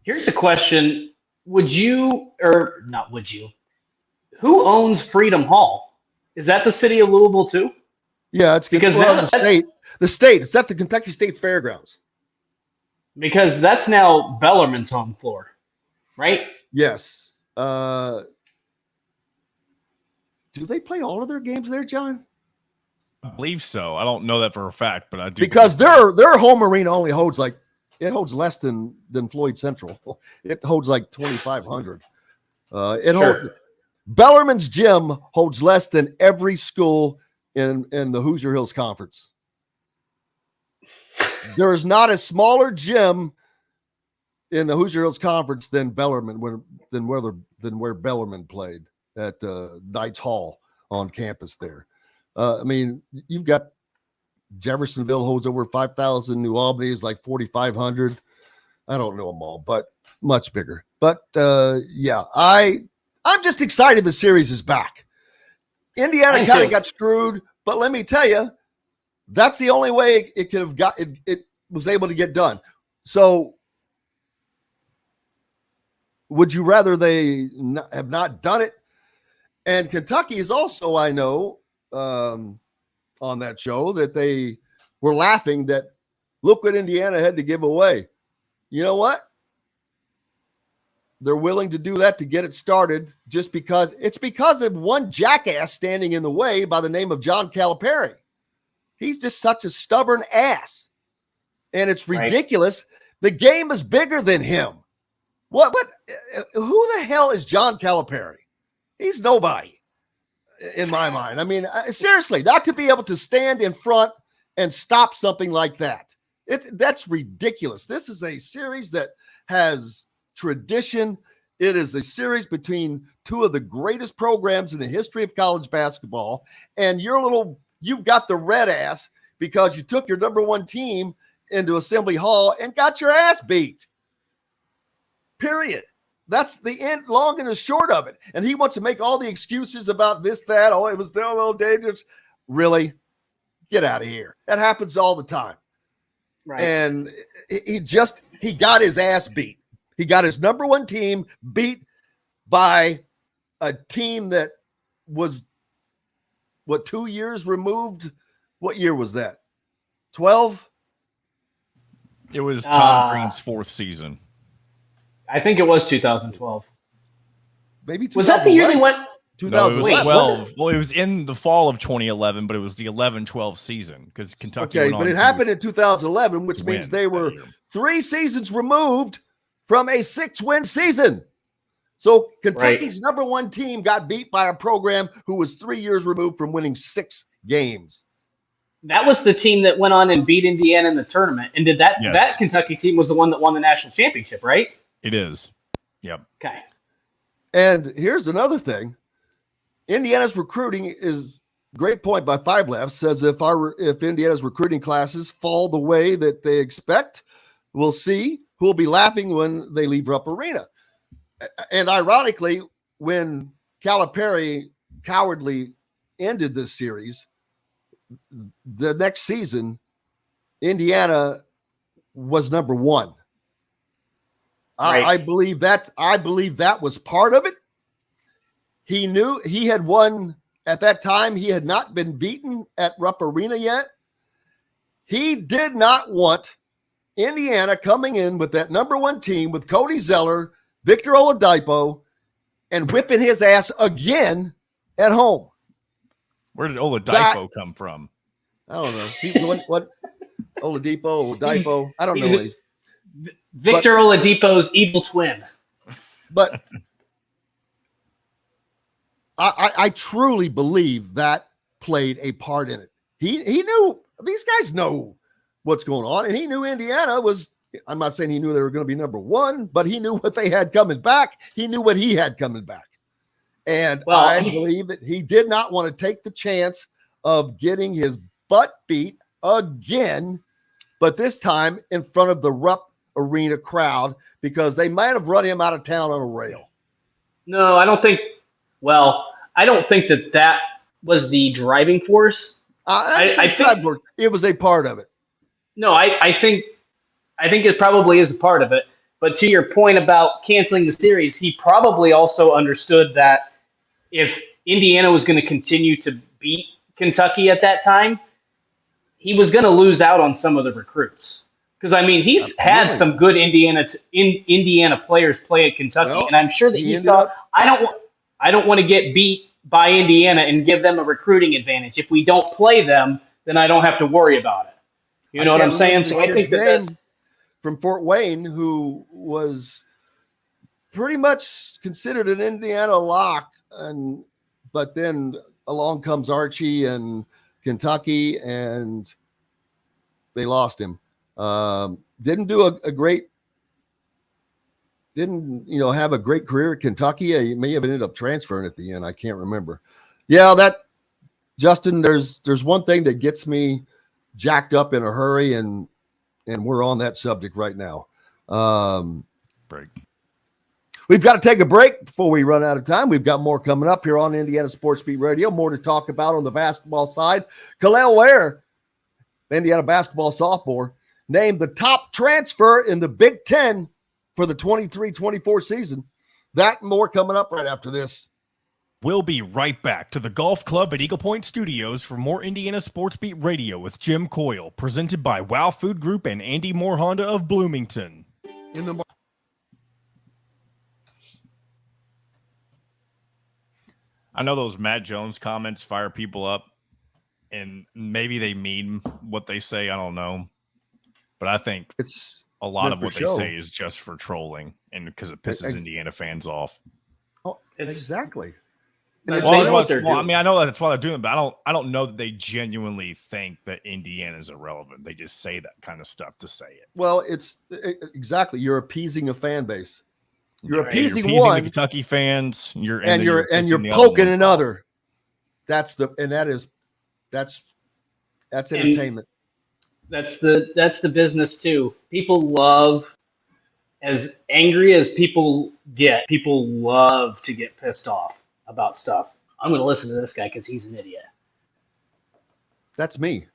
Here's a question. Would you, or not would you, who owns Freedom Hall? Is that the city of Louisville too? Yeah, it's because the state. The state. It's at the Kentucky State Fairgrounds. Because that's now Bellarmine's home floor, right? Yes. Do they play all of their games there, John? I believe so. I don't know that for a fact, but I do. Because their home arena only holds it holds less than Floyd Central. It holds like 2,500. Bellarmine's gym holds less than every school in the Hoosier Hills Conference. There is not a smaller gym in the Hoosier Hills Conference than Bellarmine than where Bellarmine played at Knights Hall on campus there. I mean, you've got Jeffersonville holds over 5,000. New Albany is like 4,500. I don't know them all, but much bigger. But yeah, I'm just excited the series is back. Indiana kind of got screwed, but let me tell you, that's the only way it could have got it was able to get done. So would you rather they have not done it? And Kentucky is also, I know, on that show that they were laughing that look what Indiana had to give away. You know what? They're willing to do that to get it started just because it's because of one jackass standing in the way by the name of John Calipari. He's just such a stubborn ass. And it's ridiculous. Right. The game is bigger than him. Who the hell is John Calipari? He's nobody. In my mind. I mean, seriously, not to be able to stand in front and stop something like that. That's ridiculous. This is a series that has tradition. It is a series between two of the greatest programs in the history of college basketball. And you've got the red ass because you took your number one team into Assembly Hall and got your ass beat. Period. That's the end, long and the short of it. And he wants to make all the excuses about this, that. Oh, it was still a little dangerous. Really? Get out of here. That happens all the time. Right. And he got his ass beat. He got his number one team beat by a team that was, 2 years removed? What year was that? 12? It was Tom Crean's fourth season. I think it was 2012. maybe was that the year they went? 2011. No, it was 12. Well, it was in the fall of 2011, but it was the 11-12 season because Kentucky. Okay, but it happened in 2011, which means they were 3 seasons removed from a 6-win season. So Kentucky's number 1 team got beat by a program who was 3 years removed from winning 6 games. That was the team that went on and beat Indiana in the tournament. And did that Kentucky team was the one that won the national championship, right? It is. Yep. Okay. And here's another thing. Indiana's recruiting is great point by Five Laughs says if Indiana's recruiting classes fall the way that they expect, we'll see who will be laughing when they leave Rupp Arena. And ironically, when Calipari cowardly ended this series, the next season, Indiana was number 1. Right. I believe that was part of it. He knew he had won at that time. He had not been beaten at Rupp Arena yet. He did not want Indiana coming in with that number 1 team with Cody Zeller, Victor Oladipo, and whipping his ass again at home. Where did Oladipo come from? I don't know. What Oladipo? I don't know. Victor Oladipo's evil twin. But I truly believe that played a part in it. He knew, these guys know what's going on, and he knew Indiana was, I'm not saying he knew they were going to be number 1, but he knew what they had coming back. He knew what he had coming back. And I believe that he did not want to take the chance of getting his butt beat again, but this time in front of the Rupp Arena crowd, because they might have run him out of town on a rail. No, I don't think that was the driving force. I think it was a part of it. No, I think it probably is a part of it. But to your point about canceling the series, he probably also understood that if Indiana was going to continue to beat Kentucky at that time, he was going to lose out on some of the recruits. Because, I mean, he's had some good Indiana players play at Kentucky, and I'm sure that he saw, I don't want to get beat by Indiana and give them a recruiting advantage. If we don't play them, then I don't have to worry about it. You know what I'm saying? So I think that's from Fort Wayne, who was pretty much considered an Indiana lock, but then along comes Archie and Kentucky, and they lost him. Didn't have a great career at Kentucky. He may have ended up transferring at the end. I can't remember. Yeah, Justin, there's one thing that gets me jacked up in a hurry, and we're on that subject right now. Break. We've got to take a break before we run out of time. We've got more coming up here on Indiana Sports Beat Radio. More to talk about on the basketball side. Kalel Ware, Indiana basketball sophomore, named the top transfer in the Big Ten for the 23-24 season. That and more coming up right after this. We'll be right back to the Golf Club at Eagle Point Studios for more Indiana Sports Beat Radio with Jim Coyle, presented by Wow Food Group and Andy Moore Honda of Bloomington. I know those Matt Jones comments fire people up, and maybe they mean what they say. I don't know. But I think it's a lot of what they say is just for trolling and because it pisses Indiana fans off. Oh, exactly. I mean, I know that's why they're doing it, but I don't know that they genuinely think that Indiana is irrelevant. They just say that kind of stuff to say it. Well, exactly. You're appeasing a fan base. You're appeasing the one, Kentucky fans. You're poking another. That's entertainment. That's the business too. People love, as angry as people love to get pissed off about stuff. I'm going to listen to this guy because he's an idiot. That's me.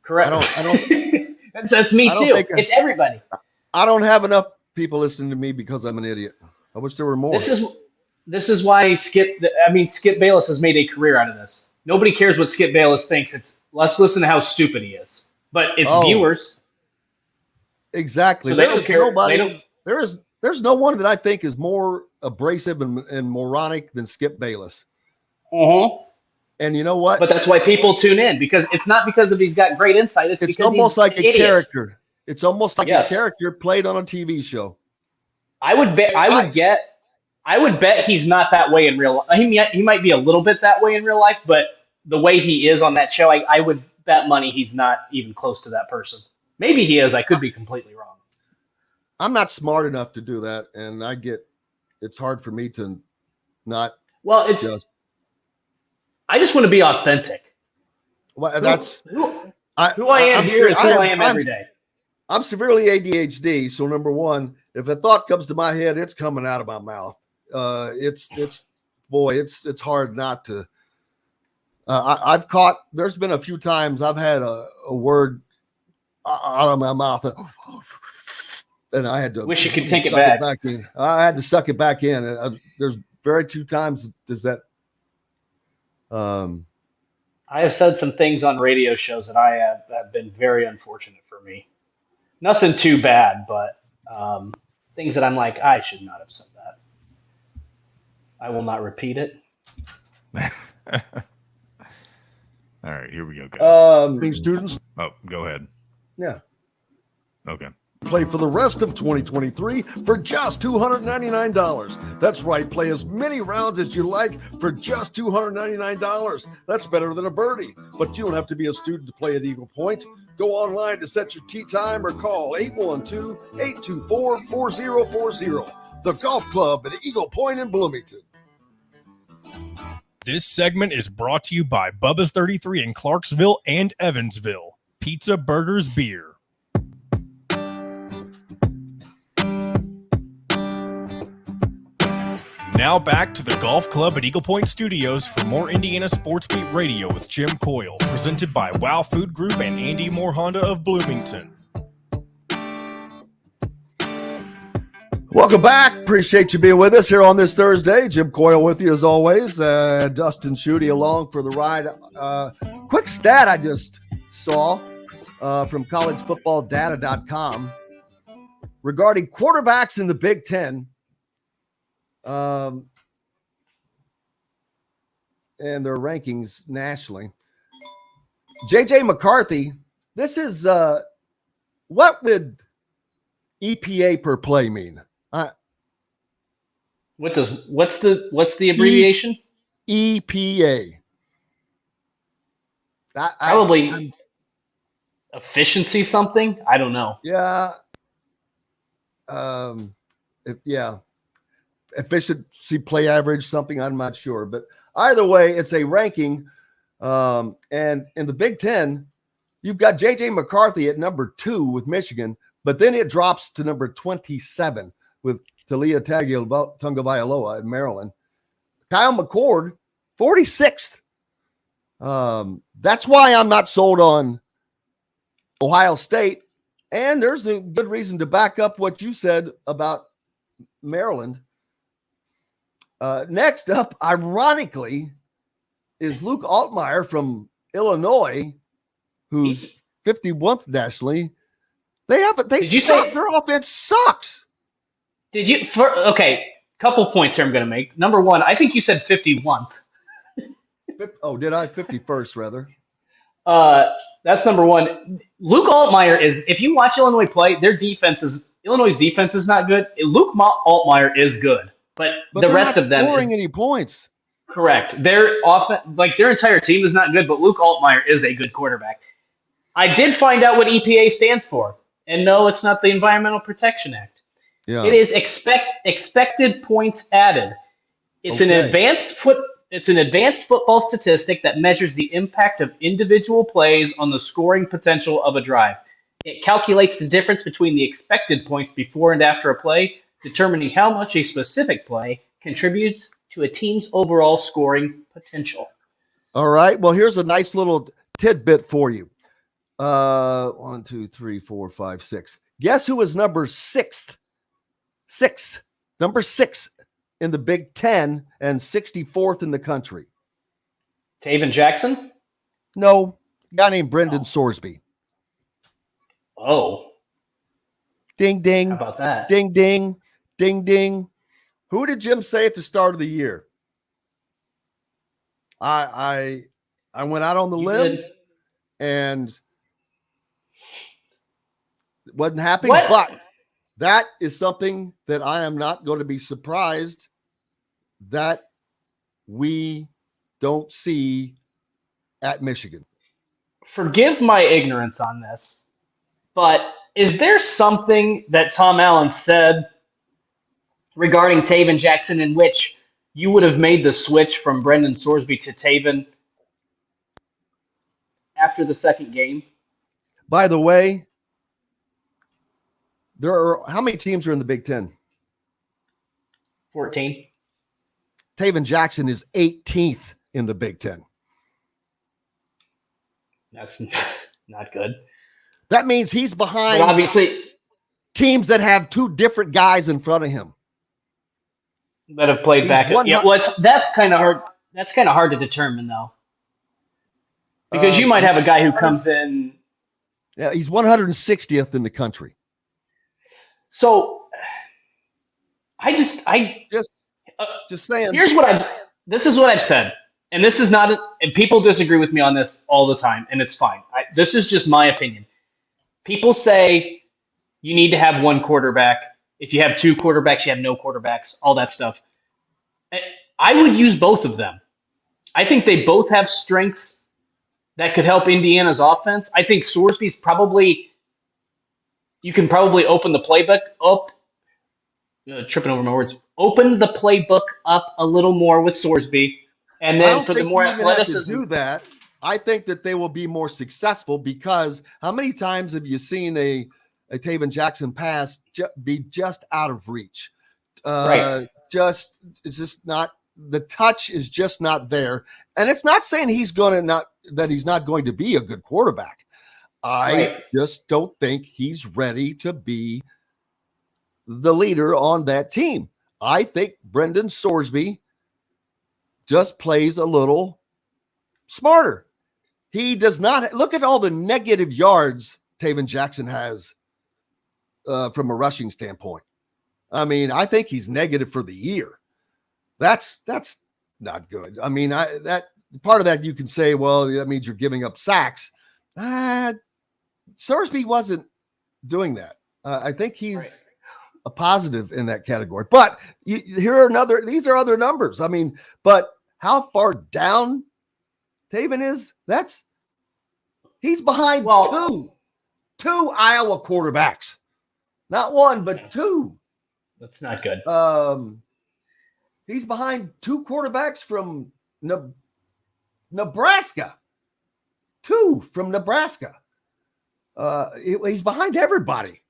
Correct. I don't. that's me too. It's everybody. I don't have enough people listening to me because I'm an idiot. I wish there were more. This is why Skip Bayless has made a career out of this. Nobody cares what Skip Bayless thinks. It's let's listen to how stupid he is. But it's viewers. Exactly. So they don't care. There there's no one that I think is more abrasive and moronic than Skip Bayless. And you know what? But that's why people tune in, because it's not because of he's got great insight. It's because almost he's like an a idiot. character. It's almost like a character played on a TV show. I would bet he's not that way in real life. He might be a little bit that way in real life, but the way he is on that show, I would bet money he's not even close to that person. Maybe he is. I could be completely wrong. I'm not smart enough to do that, and it's hard for me to not. Well, I just want to be authentic. Well, who I am here is who I am every day. I'm severely ADHD, so number one, if a thought comes to my head, it's coming out of my mouth. It's hard not to. There's been a few times I've had a word out of my mouth and I had to wish you could take it back. In. I had to suck it back in. There's very few times does that. I have said some things on radio shows that I have been very unfortunate for me. Nothing too bad, but things that I'm like, I should not have said that. I will not repeat it. All right, here we go, guys. Being students. Oh, go ahead. Yeah. Okay. Play for the rest of 2023 for just $299. That's right. Play as many rounds as you like for just $299. That's better than a birdie. But you don't have to be a student to play at Eagle Point. Go online to set your tee time or call 812-824-4040. The Golf Club at Eagle Point in Bloomington. This segment is brought to you by Bubba's 33 in Clarksville and Evansville. Pizza, burgers, beer. Now back to the Golf Club at Eagle Point Studios for more Indiana Sports Beat Radio with Jim Coyle, presented by Wow Food Group and Andy Moore Honda of Bloomington. Welcome back. Appreciate you being with us here on this Thursday. Jim Coyle with you as always. Dustin Schutte along for the ride. Quick stat I just saw from collegefootballdata.com regarding quarterbacks in the Big Ten. And their rankings nationally. J.J. McCarthy, this is what would EPA per play mean? What's the abbreviation? EPA. Probably efficiency something. I don't know. Yeah. Yeah. Efficiency play average, something I'm not sure. But either way, it's a ranking. And in the Big Ten, you've got J.J. McCarthy at number 2 with Michigan, but then it drops to number 27 with Talia Tagovailoa at Maryland. Kyle McCord, 46th. That's why I'm not sold on Ohio State. And there's a good reason to back up what you said about Maryland. Next up, ironically, is Luke Altmaier from Illinois, who's 51st nationally. Their offense sucks. Couple points here I'm going to make. Number one, I think you said 51st. Oh, did I? 51st, rather. That's number one. Luke Altmaier is, if you watch Illinois play, Illinois' defense is not good. Luke Altmaier is good, but the rest of them not scoring any points. Correct. Their entire team is not good, but Luke Altmaier is a good quarterback. I did find out what EPA stands for, and no, it's not the Environmental Protection Act. Yeah. It is expected points added. It's an advanced football statistic that measures the impact of individual plays on the scoring potential of a drive. It calculates the difference between the expected points before and after a play, determining how much a specific play contributes to a team's overall scoring potential. All right. Well, here's a nice little tidbit for you. 1, 2, 3, 4, 5, 6. Guess who was number 6? Number 6 in the Big Ten and 64th in the country. Taven Jackson? No, a guy named Brendan Sorsby. Oh. Ding, ding. How about that? Ding, ding. Ding, ding. Who did Jim say at the start of the year? I went out on the limb and wasn't happy, but that is something that I am not going to be surprised that we don't see at Michigan. Forgive my ignorance on this, but is there something that Tom Allen said regarding Taven Jackson in which you would have made the switch from Brendan Sorsby to Taven after the second game? By the way, how many teams are in the Big Ten? 14. Taven Jackson is 18th in the Big Ten. That's not good. That means he's behind but obviously teams that have two different guys in front of him that have played back. Yeah, well, that's kind of hard. That's kind of hard to determine, though, because you might have a guy who comes in. Yeah, he's 160th in the country. So, just saying. This is what I've said, and this is not, and people disagree with me on this all the time, and it's fine. This is just my opinion. People say you need to have one quarterback. If you have two quarterbacks, you have no quarterbacks, all that stuff. I would use both of them. I think they both have strengths that could help Indiana's offense. I think Sorsby's you can probably open the playbook up. Tripping over my words. Open the playbook up a little more with Sorsby, and then for the more athleticism. To do that, I think that they will be more successful because how many times have you seen a Taven Jackson pass be just out of reach? Right. It's just not, the touch is just not there, and it's not saying he's not going to be a good quarterback. I just don't think he's ready to be the leader on that team. I think Brendan Sorsby just plays a little smarter. He does not look at all the negative yards Taven Jackson has from a rushing standpoint. I mean, I think he's negative for the year. That's not good. I mean, that part of that you can say, well, that means you're giving up sacks. Sorsby wasn't doing that. I think he's a positive in that category. But these are other numbers. I mean, but how far down Taven is, he's behind two Iowa quarterbacks. Not one, but two. That's not good. He's behind two quarterbacks from Nebraska. Two from Nebraska. He's behind everybody.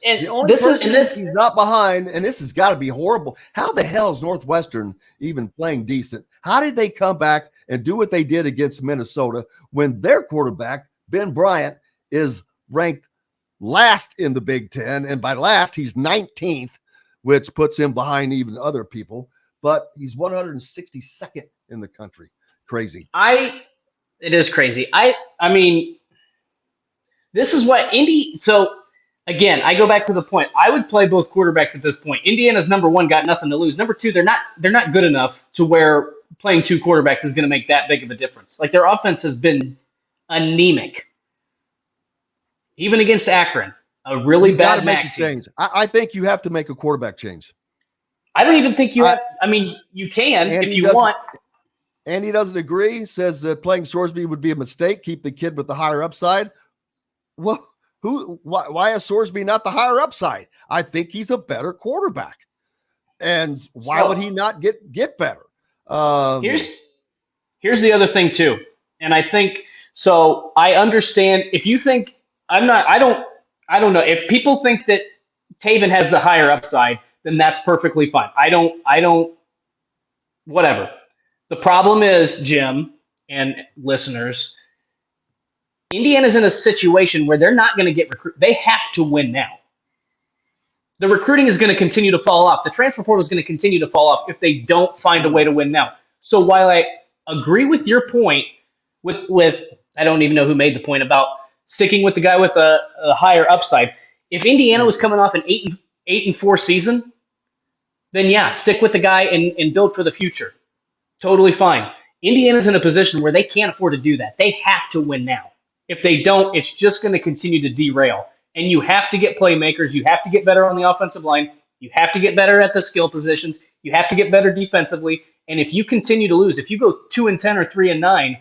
And the only person he's not behind, and this has got to be horrible. How the hell is Northwestern even playing decent? How did they come back and do what they did against Minnesota when their quarterback, Ben Bryant, is ranked last in the Big Ten? And by last, he's 19th, which puts him behind even other people. But he's 162nd in the country. Crazy. It is crazy. I mean, this is what so again, I go back to the point. I would play both quarterbacks at this point. Indiana's number one got nothing to lose. Number two, they're not good enough to where playing two quarterbacks is going to make that big of a difference. Like, their offense has been anemic. Even against Akron, a really bad MAC team. I think you have to make a quarterback change. I don't even think you have. I mean, you can if you want. Andy doesn't agree, says that playing Sorsby would be a mistake. Keep the kid with the higher upside. Well, why is Sorsby not the higher upside? I think he's a better quarterback. And why would he not get better? Here's the other thing too. And I think, so I understand if you think I don't know. If people think that Taven has the higher upside, then that's perfectly fine. I don't, whatever. The problem is, Jim and listeners, Indiana's in a situation where they're not going to get recruited. They have to win now. The recruiting is going to continue to fall off. The transfer portal is going to continue to fall off if they don't find a way to win now. So while I agree with your point, with I don't even know who made the point about sticking with the guy with a higher upside. If Indiana was coming off an 8-4 season, then yeah, stick with the guy and build for the future. Totally fine. Indiana's in a position where they can't afford to do that. They have to win now. If they don't, it's just going to continue to derail. And you have to get playmakers. You have to get better on the offensive line. You have to get better at the skill positions. You have to get better defensively. And if you continue to lose, if you go 2-10 or 3-9,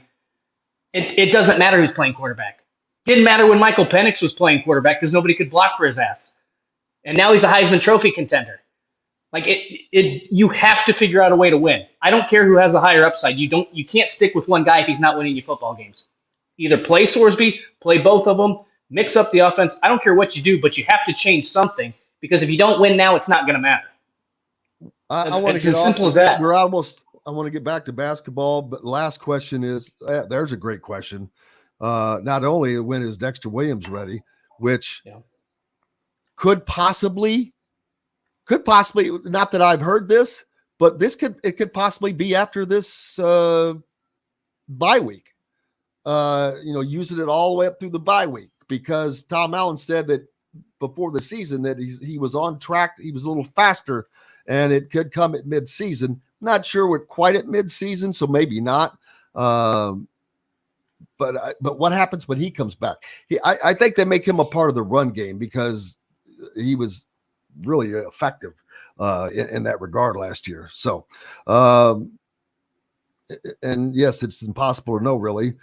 it doesn't matter who's playing quarterback. Didn't matter when Michael Penix was playing quarterback because nobody could block for his ass. And now he's the Heisman Trophy contender. Like you have to figure out a way to win. I don't care who has the higher upside. You can't stick with one guy if he's not winning you football games. Either play Sorsby, play both of them, mix up the offense. I don't care what you do, but you have to change something because if you don't win now, it's not going to matter. I want to get as simple as that. I want to get back to basketball, but last question is, there's a great question. Not only when is Dexter Williams ready, which could possibly, not that I've heard this, but it could possibly be after this bye week. Using it all the way up through the bye week, because Tom Allen said that before the season that he was on track. He was a little faster, and it could come at mid-season. Not sure we're quite at mid-season, so maybe not. But what happens when he comes back? I think they make him a part of the run game because he was really effective in that regard last year. So, and yes, it's impossible to know really.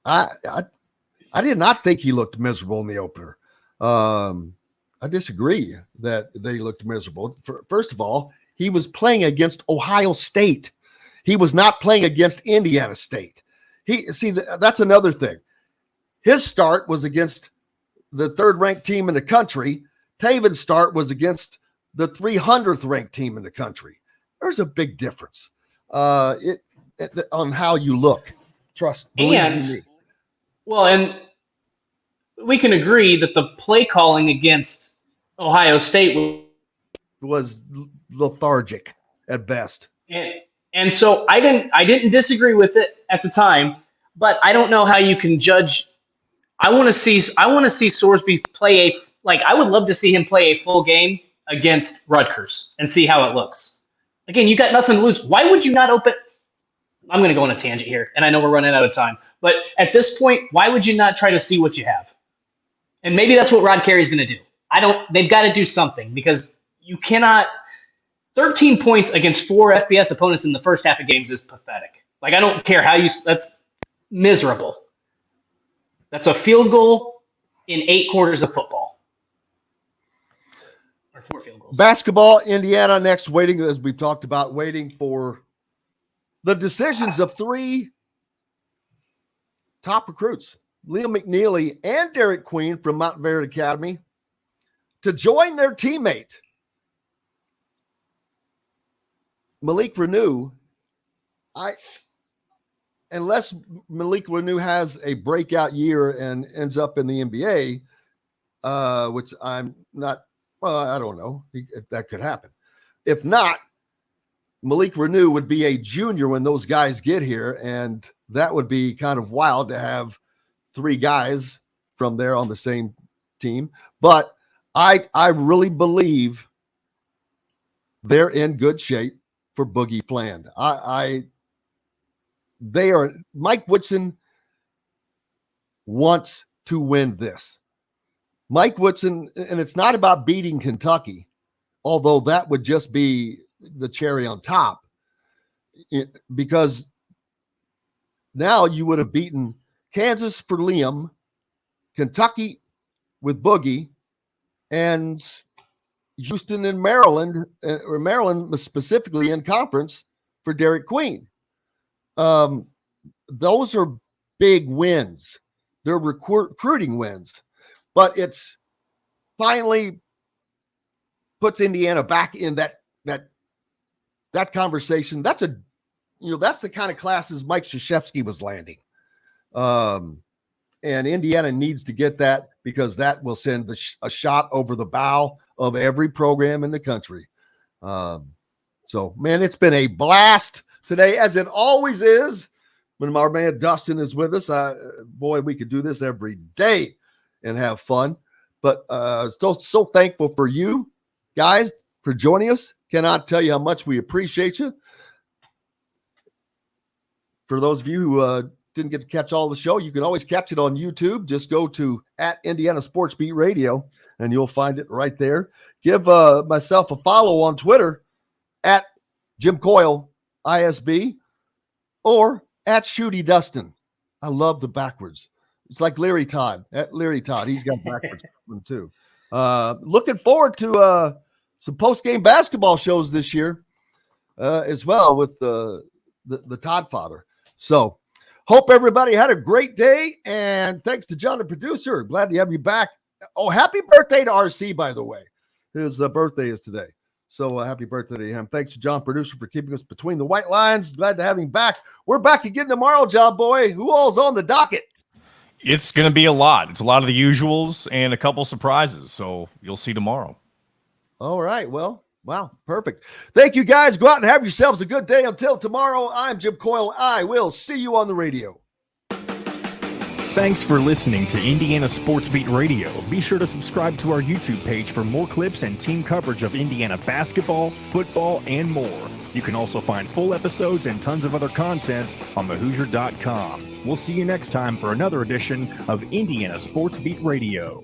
I did not think he looked miserable in the opener. I disagree that they looked miserable. First of all, he was playing against Ohio State. He was not playing against Indiana State. That's another thing. His start was against the third-ranked team in the country. Taven's start was against the 300th ranked team in the country. There's a big difference on how you look. Believe me. Well, and we can agree that the play calling against Ohio State was lethargic at best. And so I didn't disagree with it at the time, but I don't know how you can judge. I want to see Sorsby play I would love to see him play a full game against Rutgers and see how it looks. Again, you got nothing to lose. Why would you not open? I'm going to go on a tangent here, and I know we're running out of time. But at this point, why would you not try to see what you have? And maybe that's what Rod Carey's going to do. They've got to do something because you cannot. 13 points against 4 FBS opponents in the first half of games is pathetic. I don't care how that's miserable. That's a field goal in 8 quarters of football. Or 4 field goals. Basketball, Indiana next, waiting, as we've talked about, waiting for the decisions of 3 top recruits, Liam McNeely and Derek Queen from Mount Vernon Academy, to join their teammate, Malik Renew. Unless Malik Renew has a breakout year and ends up in the NBA, which I'm not, I don't know if that could happen. If not, Malik Renew would be a junior when those guys get here, and that would be kind of wild to have 3 guys from there on the same team. But I really believe they're in good shape for Boogie Fland. Mike Woodson wants to win this. Mike Woodson, and it's not about beating Kentucky, although that would just be the cherry on top, because now you would have beaten Kansas for Liam, Kentucky with Boogie, and Houston and Maryland, or Maryland specifically in conference for Derek Queen. Those are big wins. They're recruiting wins, but it's finally puts Indiana back in that conversation. That's the kind of classes Mike Krzyzewski was landing. And Indiana needs to get that, because that will send a shot over the bow of every program in the country. So, man, it's been a blast today, as it always is when our man Dustin is with us. Boy, we could do this every day and have fun. But so thankful for you guys for joining us. Cannot tell you how much we appreciate you. For those of you who didn't get to catch all the show, you can always catch it on YouTube. Just go to @Indiana Sports Beat Radio, and you'll find it right there. Give myself a follow on Twitter @Jim Coyle ISB or @Schutte Dustin. I love the backwards. It's like Leary Todd. @Leary Todd. He's got backwards one too. Looking forward to some post-game basketball shows this year as well with the Todd father. So hope everybody had a great day, and thanks to John, the producer. Glad to have you back. Oh, happy birthday to RC, by the way. His birthday is today. So happy birthday to him. Thanks to John, producer, for keeping us between the white lines. Glad to have him back. We're back again tomorrow, John Boy. Who all's on the docket? It's going to be a lot. It's a lot of the usuals and a couple surprises. So you'll see tomorrow. All right. Well, wow. Perfect. Thank you, guys. Go out and have yourselves a good day. Until tomorrow, I'm Jim Coyle. I will see you on the radio. Thanks for listening to Indiana Sports Beat Radio. Be sure to subscribe to our YouTube page for more clips and team coverage of Indiana basketball, football, and more. You can also find full episodes and tons of other content on thehoosier.com. We'll see you next time for another edition of Indiana Sports Beat Radio.